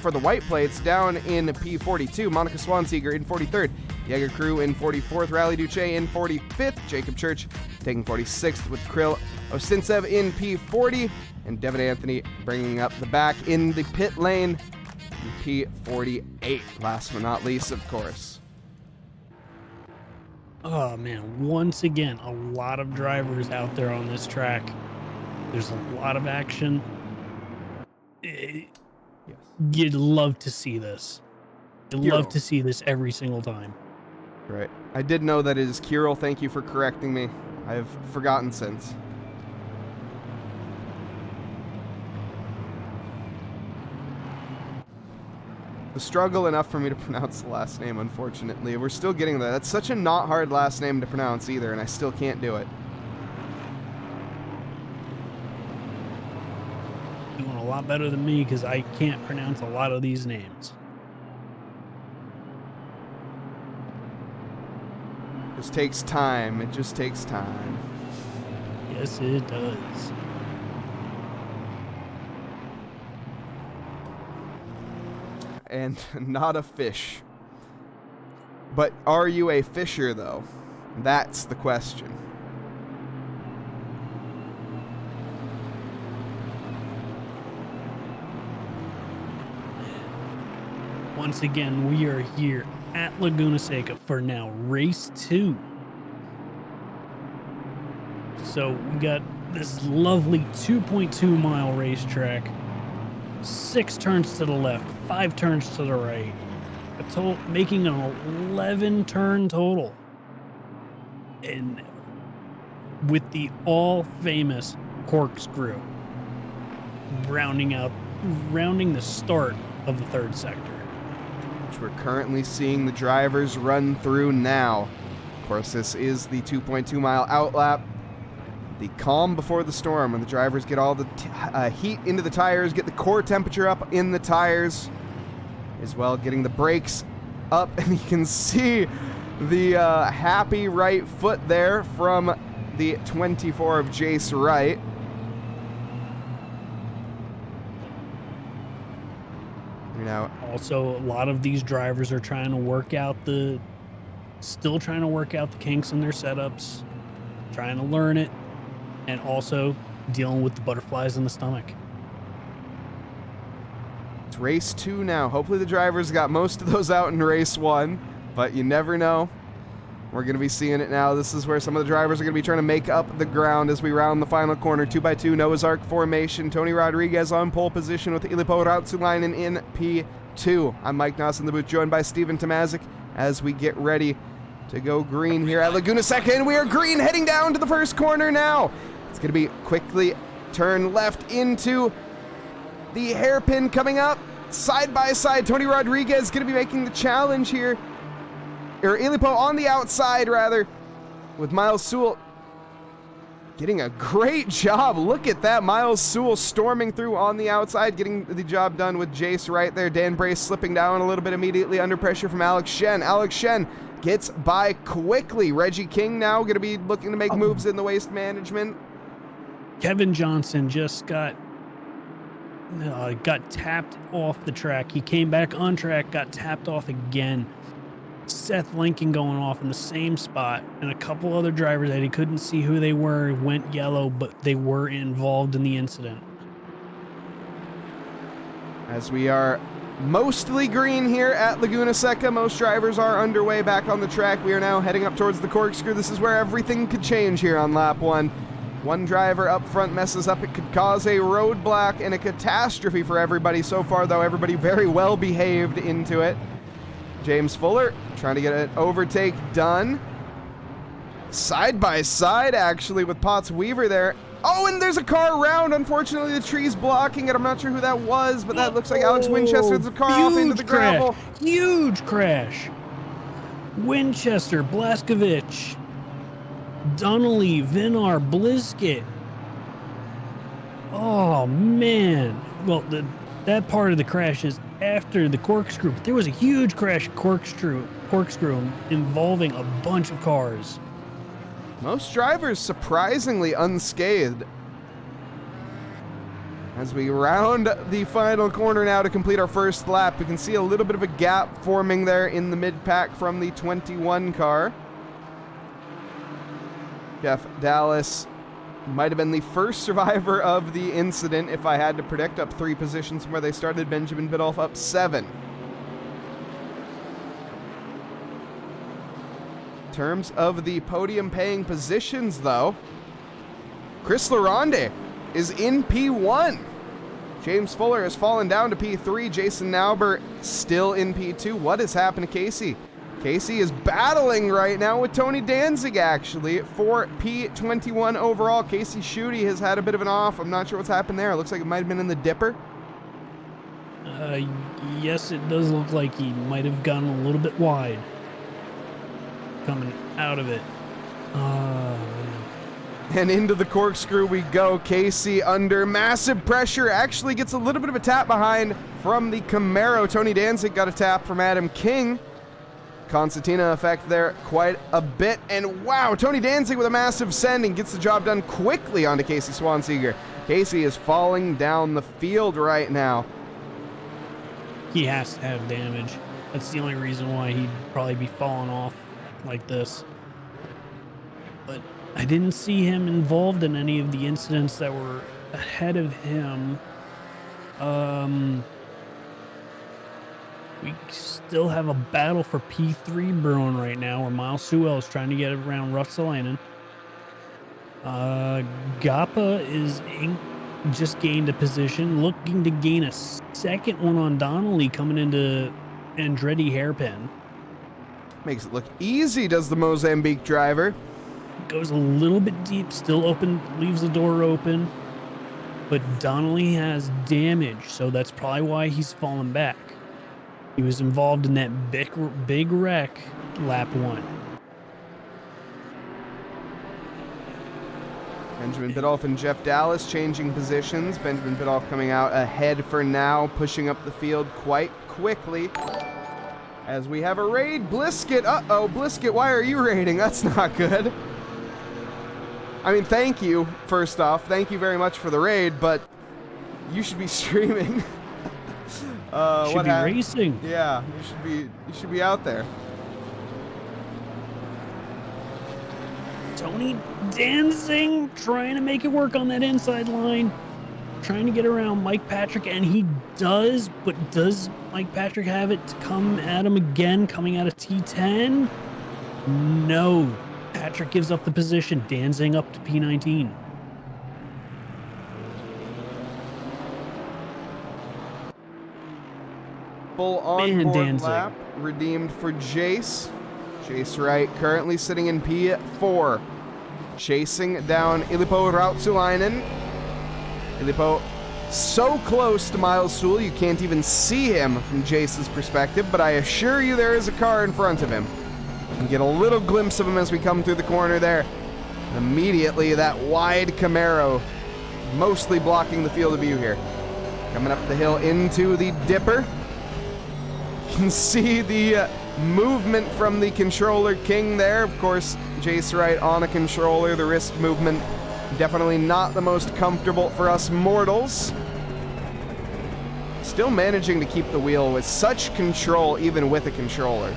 for the white plates, down in P42, Monica Swanseeger in 43rd, Jaeger Crew in 44th, Rally Duce in 45th, Jacob Church taking 46th with Krill Osintsev in P40, and Devin Anthony bringing up the back in the pit lane in P48. Last but not least, of course. Oh man, once again, a lot of drivers out there on this track. There's a lot of action. Yes. You'd love to see this. You'd Kirill. love to see this every single time. Right. I did know that it is Kirill. Thank you for correcting me. I've forgotten since. The struggle enough for me to pronounce the last name, unfortunately. We're still getting that. That's such a not hard last name to pronounce either, and I still can't do it. Doing a lot better than me because I can't pronounce a lot of these names. It just takes time. It just takes time. Yes, it does. And not a fish. But are you a fisher, though? That's the question. Once again, we are here at Laguna Seca for now race 2. So we got this lovely 2.2 mile racetrack, 6 turns to the left, 5 turns to the right, a total making an 11 turn total, and with the all famous corkscrew rounding the start of the 3rd sector, which we're currently seeing the drivers run through now. Of course, this is the 2.2 mile outlap. The calm before the storm, when the drivers get all the heat into the tires, get the core temperature up in the tires, as well getting the brakes up, and you can see the happy right foot there from the 24 of Jace Wright. Now, also, a lot of these drivers are trying to work out the kinks in their setups, trying to learn it, and also dealing with the butterflies in the stomach. it's race 2 now. Hopefully the drivers got most of those out in race 1, but you never know. We're going to be seeing it now. This is where some of the drivers are going to be trying to make up the ground as we round the final corner. 2x2 Noah's Ark formation. Tony Rodriguez on pole position with Ilippo Rautsulainen in P2. I'm Mike Noss in the booth, joined by Steven Tomazic as we get ready to go green here at Laguna Seca. And we are green heading down to the first corner now. It's going to be quickly turn left into the hairpin coming up. Side by side, Tony Rodriguez going to be making the challenge here. Or Ilippo on the outside, rather, with Miles Sewell getting a great job. Look at that. Miles Sewell storming through on the outside, getting the job done with Jace right there. Dan Brace slipping down a little bit immediately under pressure from Alex Shen. Alex Shen gets by quickly. Reggie King now going to be looking to make moves in the waste management. Kevin Johnson just got tapped off the track. He came back on track, got tapped off again. Seth Lincoln going off in the same spot, and a couple other drivers that he couldn't see who they were went yellow, but they were involved in the incident. As we are mostly green here at Laguna Seca, most drivers are underway back on the track. We are now heading up towards the corkscrew. This is where everything could change here on lap one. One driver up front messes up. It could cause a roadblock and a catastrophe for everybody. So far, though, everybody very well behaved into it. James Fuller trying to get an overtake done. Side by side, actually, with Potts Weaver there. Oh, and there's a car around. Unfortunately, the tree's blocking it. I'm not sure who that was, but that looks like Alex Winchester's the car off into the gravel. Huge crash. Winchester, Blaskovich, Donnelly, Vinar, Bliskett. Oh, man. Well, that part of the crash is after the corkscrew. But there was a huge crash corkscrew involving a bunch of cars. Most drivers surprisingly unscathed. As we round the final corner now to complete our first lap, we can see a little bit of a gap forming there in the mid-pack from the 21 car. Jeff Dallas might have been the first survivor of the incident, if I had to predict, up 3 positions from where they started. Benjamin Biddulph up 7. In terms of the podium paying positions, though, Chris Laronde is in P1. James Fuller has fallen down to P3. Jason Nauber still in P2. What has happened to Casey? Casey is battling right now with Tony Danzig, actually, for P21 overall. Casey Schutte has had a bit of an off. I'm not sure what's happened there. It looks like it might have been in the dipper. Yes, it does look like he might have gone a little bit wide coming out of it. Man. And into the corkscrew we go. Casey under massive pressure actually gets a little bit of a tap behind from the Camaro. Tony Danzig got a tap from Adam King. Concertina effect there quite a bit. And wow, Tony Danzig with a massive send and gets the job done quickly onto Casey Swanseeger. Casey is falling down the field right now. He has to have damage. That's the only reason why he'd probably be falling off like this. But I didn't see him involved in any of the incidents that were ahead of him. We still have a battle for P3 brewing right now, where Miles Sewell is trying to get around Russelainen. Gappa is just gained a position, looking to gain a second one on Donnelly coming into Andretti hairpin. Makes it look easy, does the Mozambique driver. Goes a little bit deep, still open, leaves the door open. But Donnelly has damage, so that's probably why he's fallen back. He was involved in that big wreck lap 1. Benjamin Biddulph and Jeff Dallas changing positions. Benjamin Biddulph coming out ahead for now, pushing up the field quite quickly. As we have a raid. Bliskett, uh-oh, Bliskett, why are you raiding? That's not good. I mean, thank you, first off. Thank you very much for the raid, but you should be streaming. Should be racing. Yeah, you should be out there. Tony Danzig trying to make it work on that inside line, trying to get around Mike Patrick, and he does, but does Mike Patrick have it to come at him again, coming out of T10? No. Patrick gives up the position. Danzing up to P19. Full Man, on-board Danzig. lap redeemed for Jace. Jace Wright currently sitting in P4. Chasing down Ilippo Rautsulainen. Ilippo so close to Miles Sewell you can't even see him from Jace's perspective, but I assure you there is a car in front of him. You can get a little glimpse of him as we come through the corner there. And immediately that wide Camaro mostly blocking the field of view here. Coming up the hill into the Dipper. You can see the movement from the controller king there. Of course, Jace Wright on a controller. The wrist movement definitely not the most comfortable for us mortals. Still managing to keep the wheel with such control even with a controller.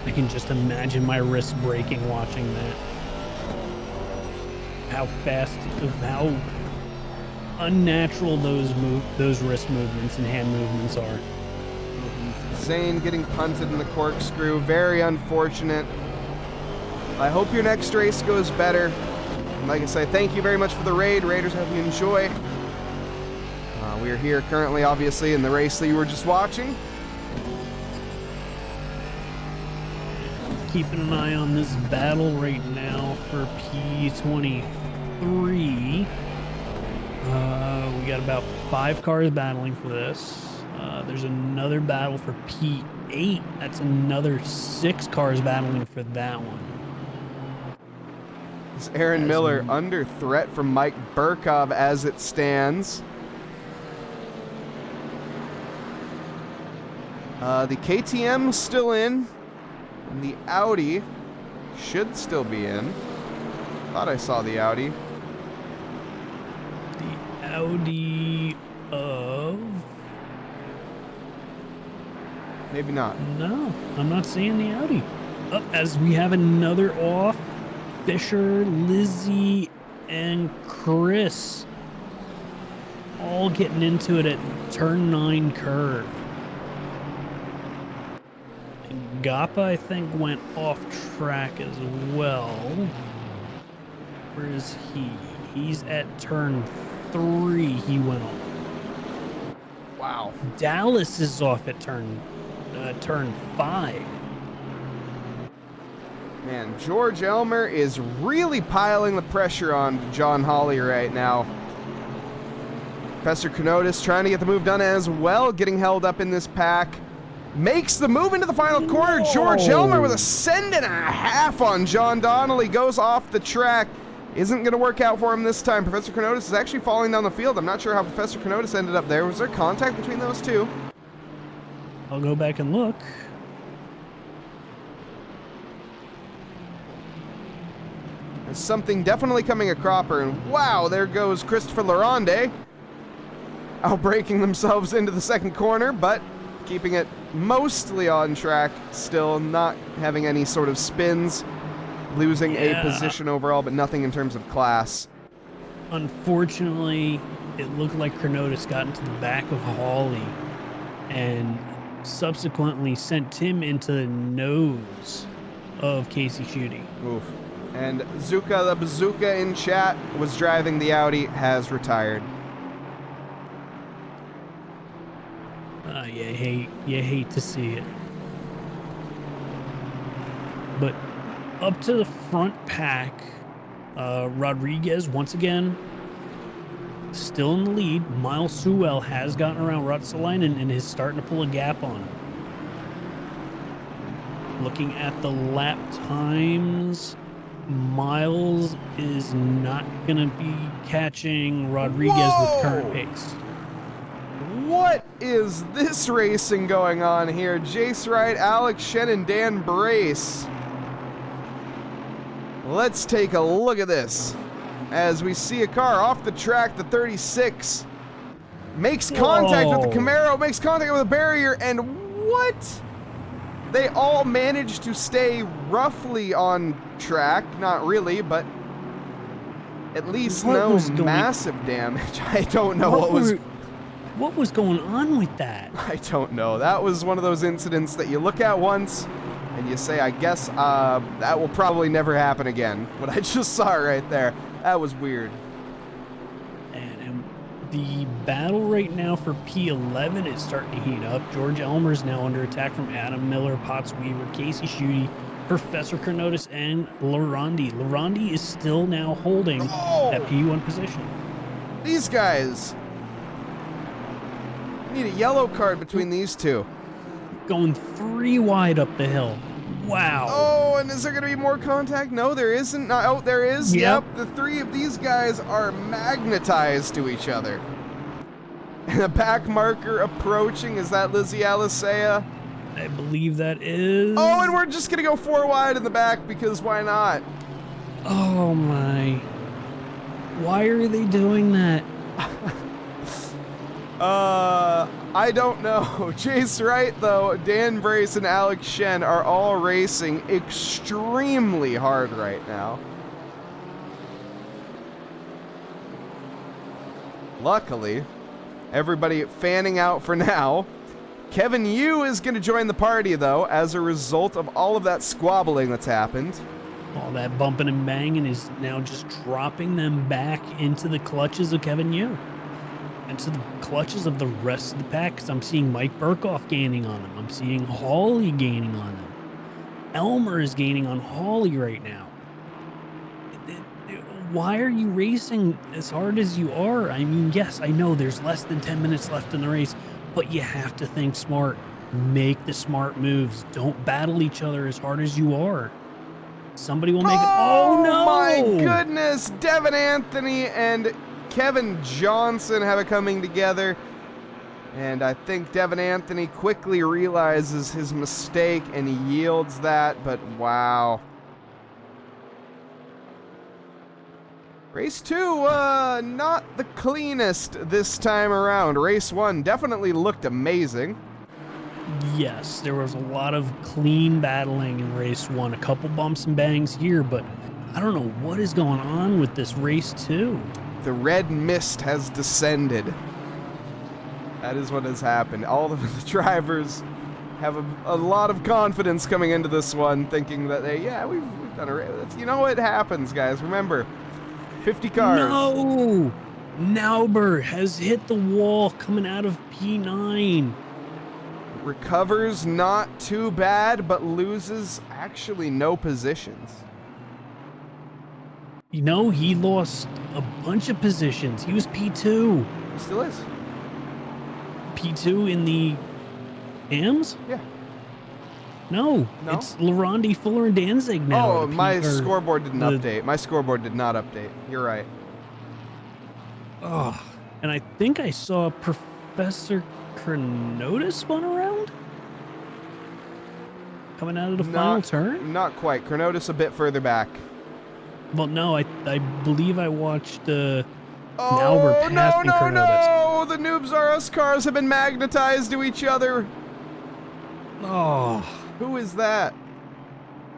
I can just imagine my wrist breaking watching that. How fast, how unnatural those wrist movements and hand movements are. Zane getting punted in the corkscrew. Very unfortunate. I hope your next race goes better. And like I say, thank you very much for the raid. Raiders, I hope you enjoy. We are here currently, obviously, in the race that you were just watching. Keeping an eye on this battle right now for P23. We got about 5 cars battling for this. There's another battle for P8. That's another 6 cars battling for that one. Is Aaron Miller under threat from Mike Burkov as it stands. The KTM still in. And the Audi should still be in. Thought I saw the Audi. The Audi of... Maybe not. No, I'm not seeing the Audi. Up as we have another off. Fisher, Lizzie, and Chris all getting into it at turn 9 curve. And Gappa, I think, went off track as well. Where is he? He's at turn 3. He went off. Wow. Dallas is off at turn 5. Man, George Elmer is really piling the pressure on John Hawley right now. Professor Kenotis trying to get the move done as well, getting held up in this pack. Makes the move into the final corner. George Elmer with a send and a half on John Donnelly. Goes off the track. Isn't going to work out for him this time. Professor Kenotis is actually falling down the field. I'm not sure how Professor Kenotis ended up there. Was there contact between those two? I'll go back and look. There's something definitely coming a cropper, and wow, there goes Christopher Laronde. Outbraking themselves into the second corner, but keeping it mostly on track, still not having any sort of spins. Losing a position overall, but nothing in terms of class. Unfortunately, it looked like Kronotis got into the back of Hawley and subsequently sent him into the nose of Casey Schutte. Oof. And Zuka the Bazooka in chat was driving the Audi, has retired. You hate to see it. But up to the front pack, Rodriguez once again still in the lead. Miles Sewell has gotten around Rutsalainen and is starting to pull a gap on him. Looking at the lap times, Miles is not going to be catching Rodriguez with current pace. What is this racing going on here? Jace Wright, Alex Shen, and Dan Brace. Let's take a look at this. As we see a car off the track, the 36 makes contact with the Camaro, makes contact with the barrier, and what? They all managed to stay roughly on track. Not really, but at least no massive damage. I don't know what was going on with that. I don't know. That was one of those incidents that you look at once And you say, I guess that will probably never happen again. What I just saw right there, that was weird. And the battle right now for P11 is starting to heat up. George Elmer's now under attack from Adam Miller, Potts Weaver, Casey Schutte, Professor Carnotis, and Larondi. Larondi is still now holding that P1 position. These guys. Need a yellow card between these two. Going 3 wide up the hill. Wow. Oh, and is there going to be more contact? No, there isn't. Oh, there is. Yep. The 3 of these guys are magnetized to each other. And a back marker approaching. Is that Lizzie Alisea? I believe that is. Oh, and we're just going to go 4 wide in the back because why not? Oh, my. Why are they doing that? I don't know. Jace Wright, though, Dan Brace, and Alex Shen are all racing extremely hard right now. Luckily, everybody fanning out for now. Kevin Yu is going to join the party, though, as a result of all of that squabbling that's happened. All that bumping and banging is now just dropping them back into the clutches of Kevin Yu. Into the clutches of the rest of the pack, because I'm seeing Mike Burkhoff gaining on him. I'm seeing Hawley gaining on him. Elmer is gaining on Hawley right now. Why are you racing as hard as you are? I mean, yes, I know there's less than 10 minutes left in the race, but you have to think smart. Make the smart moves. Don't battle each other as hard as you are. Somebody will make it. Oh, no! My goodness! Devin Anthony and Kevin Johnson have it coming together, and I think Devin Anthony quickly realizes his mistake and he yields that, but wow. Race 2, not the cleanest this time around. Race 1 definitely looked amazing. Yes, there was a lot of clean battling in race 1. A couple bumps and bangs here, but I don't know what is going on with this race 2. The red mist has descended. That is what has happened. All of the drivers have a lot of confidence coming into this one, thinking that we've done a race. You know what happens, guys. Remember, 50 cars. No! Nauber has hit the wall coming out of P9. Recovers not too bad, but loses actually no positions. You know, he lost a bunch of positions. He was P2. He still is. P2 in the AMs? Yeah. No, it's Larondi, Fuller, and Danzig now. Oh, my scoreboard didn't update. My scoreboard did not update. You're right. Oh, and I think I saw Professor Carnotis spun around? Coming out of the final turn? Not quite. Carnotis a bit further back. Well, no, I believe I watched Nauber passing Carnotis. No! The Noobs R Us cars have been magnetized to each other. Oh. Who is that?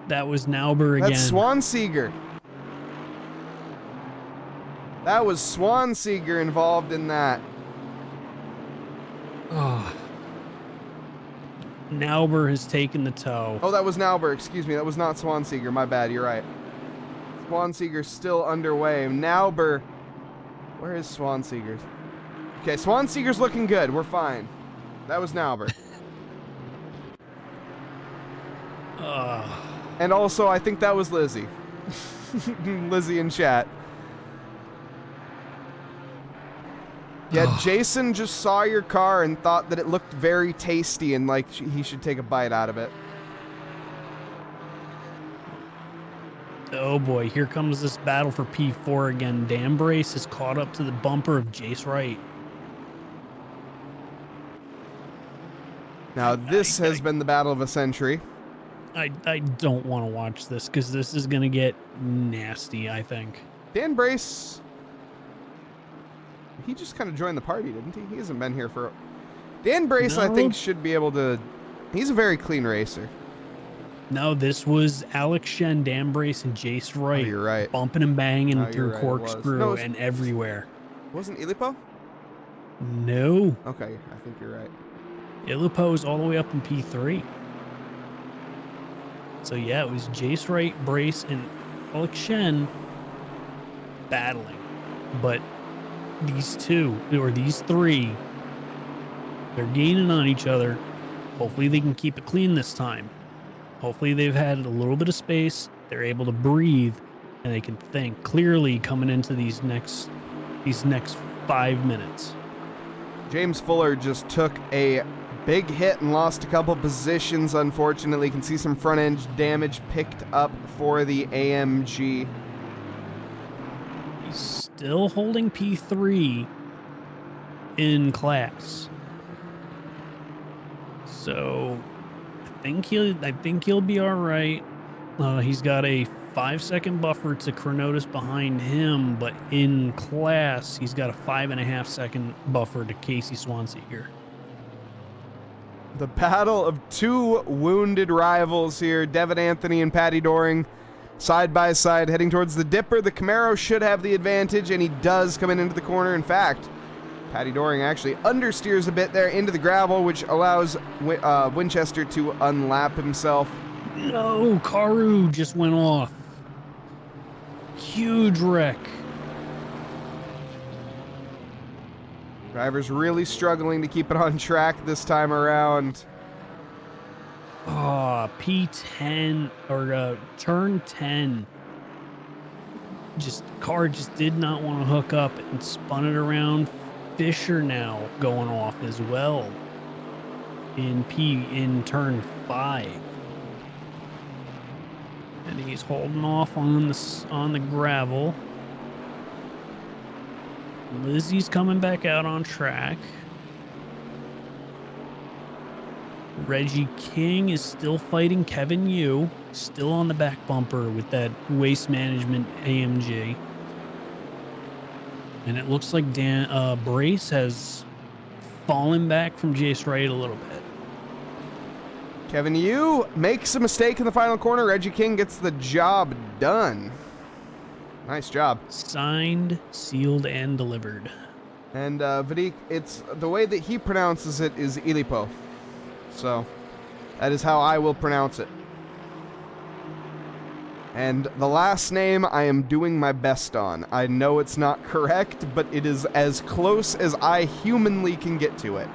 That was Nauber again. That's Swanseeger. That was Swanseeger involved in that. Oh. Nauber has taken the tow. Oh, that was Nauber. Excuse me. That was not Swanseeger. My bad. You're right. Swanseeger's still underway. Nauber. Where is Swanseeger? Okay, Swanseeger's looking good. We're fine. That was Nauber. And also, I think that was Lizzie. Lizzie in chat. Yeah, Jason just saw your car and thought that it looked very tasty and like he should take a bite out of it. Oh boy, here comes this battle for P4 again. Dan Brace is caught up to the bumper of Jace Wright. Now, this has been the battle of a century. I don't want to watch this because this is going to get nasty, I think. Dan Brace, he just kind of joined the party, didn't he? He hasn't been here for... Dan Brace, no. I think, should be able to... He's a very clean racer. No, this was Alex Shen, Dan Brace, and Jace Wright. Oh, you're right. Bumping and banging through right, Corkscrew and everywhere. Wasn't Ilipo? No. Okay, I think you're right. Ilipo is all the way up in P3. So yeah, it was Jace Wright, Brace, and Alex Shen battling. But these two, or these three, they're gaining on each other. Hopefully they can keep it clean this time. Hopefully they've had a little bit of space. They're able to breathe, and they can think clearly coming into these next 5 minutes. James Fuller just took a big hit and lost a couple positions, unfortunately. You can see some front end damage picked up for the AMG. He's still holding P3 in class. So I think he'll be all right. He's got a 5-second buffer to Chronotis behind him, but in class, he's got a 5.5-second buffer to Casey Swansea here. The battle of two wounded rivals here, Devin Anthony and Patty Doring, side by side, heading towards the Dipper. The Camaro should have the advantage, and he does coming into the corner. In fact, Patty Doring actually understeers a bit there into the gravel, which allows Winchester to unlap himself. No, Karu just went off. Huge wreck. Driver's really struggling to keep it on track this time around. P10 or turn 10. Car just did not want to hook up and spun it around. Fisher now going off as well in turn 5. And he's holding off on the gravel. Lizzie's coming back out on track. Reggie King is still fighting Kevin Yu, still on the back bumper with that Waste Management AMG. And it looks like Brace has fallen back from Jace Wright a little bit. Kevin Yu makes a mistake in the final corner. Reggie King gets the job done. Nice job. Signed, sealed, and delivered. And Vadik, it's the way that he pronounces it is Ilipo. So that is how I will pronounce it. And the last name I am doing my best on. I know it's not correct, but it is as close as I humanly can get to it.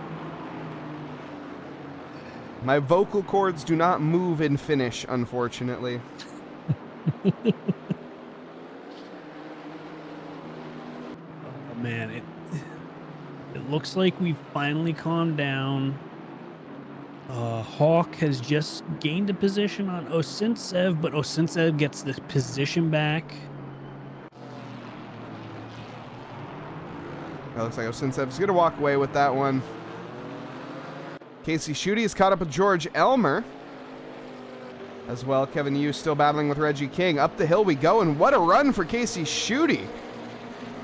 My vocal cords do not move in Finnish, unfortunately. Oh man, it looks like we've finally calmed down. Hawk has just gained a position on Osintsev, but Osintsev gets the position back. It looks like Osintsev's going to walk away with that one. Casey Schutte is caught up with George Elmer. As well, Kevin Yu still battling with Reggie King. Up the hill we go, and what a run for Casey Schutte.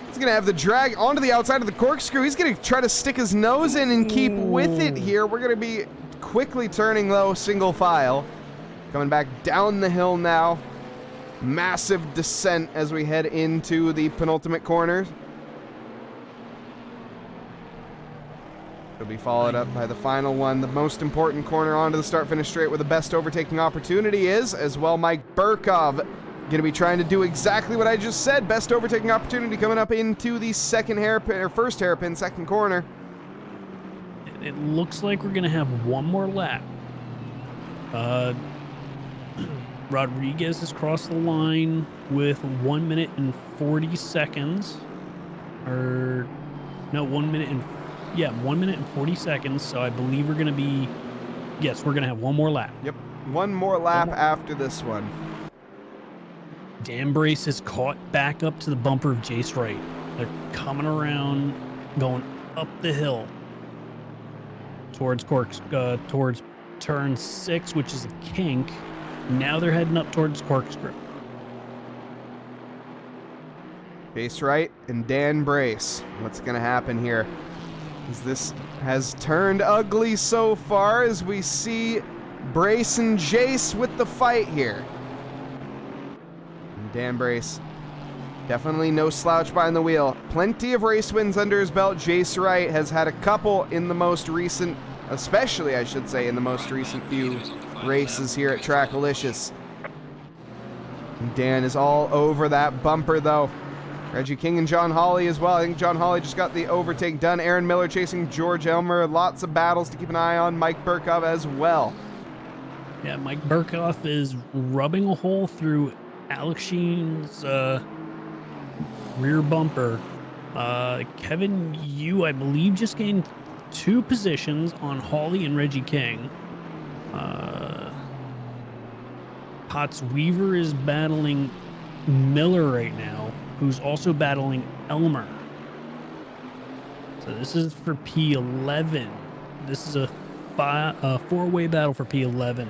He's going to have the drag onto the outside of the corkscrew. He's going to try to stick his nose in and keep with it here. We're going to be quickly turning low, single file. Coming back down the hill now. Massive descent as we head into the penultimate corner. It'll be followed up by the final one, the most important corner onto the start-finish straight where the best overtaking opportunity is. As well, Mike Burkov going to be trying to do exactly what I just said. Best overtaking opportunity coming up into the second hairpin, or first hairpin, second corner. It looks like we're going to have one more lap. Rodriguez has crossed the line with 1 minute and 40 seconds. Or, no, 1 minute and 1 minute and 40 seconds. So I believe we're going to be, yes, we're going to have one more lap. Yep, one more lap after this one. Dan Brace is caught back up to the bumper of Jace Wright. They're coming around, going up the hill towards towards turn 6, which is a kink. Now they're heading up towards corkscrew. Jace Wright and Dan Brace. What's going to happen here? As this has turned ugly so far as we see Brace and Jace with the fight here. And Dan Brace, definitely no slouch behind the wheel. Plenty of race wins under his belt. Jace Wright has had a couple in the most recent, especially I should say, in the most recent few races here at Trackalicious. Dan is all over that bumper, though. Reggie King and John Hawley as well. I think John Hawley just got the overtake done. Aaron Miller chasing George Elmer. Lots of battles to keep an eye on. Mike Burkov as well. Yeah, Mike Burkhoff is rubbing a hole through Alex Sheen's rear bumper. Kevin Yu, I believe, just gained 2 positions on Hawley and Reggie King. Potts Weaver is battling Miller right now, who's also battling Elmer. So this is for P11. This is a 4-way battle for P11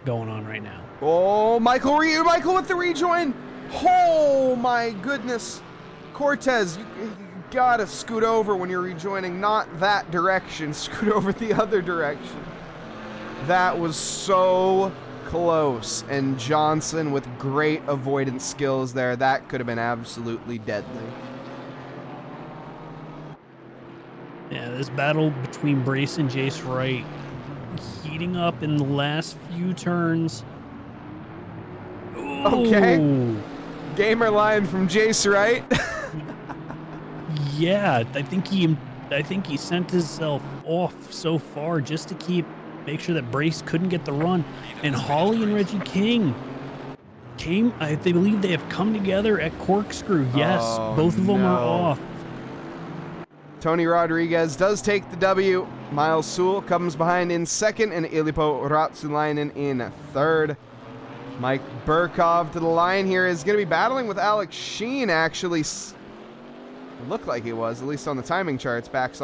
going on right now. Oh, Michael with the rejoin. Oh, my goodness. Cortez, you gotta scoot over when you're rejoining. Not that direction. Scoot over the other direction. That was so close. And Johnson with great avoidance skills there. That could have been absolutely deadly. Yeah, this battle between Brace and Jace Wright heating up in the last few turns. Okay. Ooh. Gamer line from Jace Wright. Yeah, I think he sent himself off so far just to make sure that Brace couldn't get the run. And Hawley and Reggie King they believe they have come together at Corkscrew. Yes, both of them are off. Tony Rodriguez does take the W. Miles Sewell comes behind in second, and Ilipo Ratsulainen in third. Mike Burkov to the line here is going to be battling with Alex Sheen, actually. It looked like he was, at least on the timing charts. Backs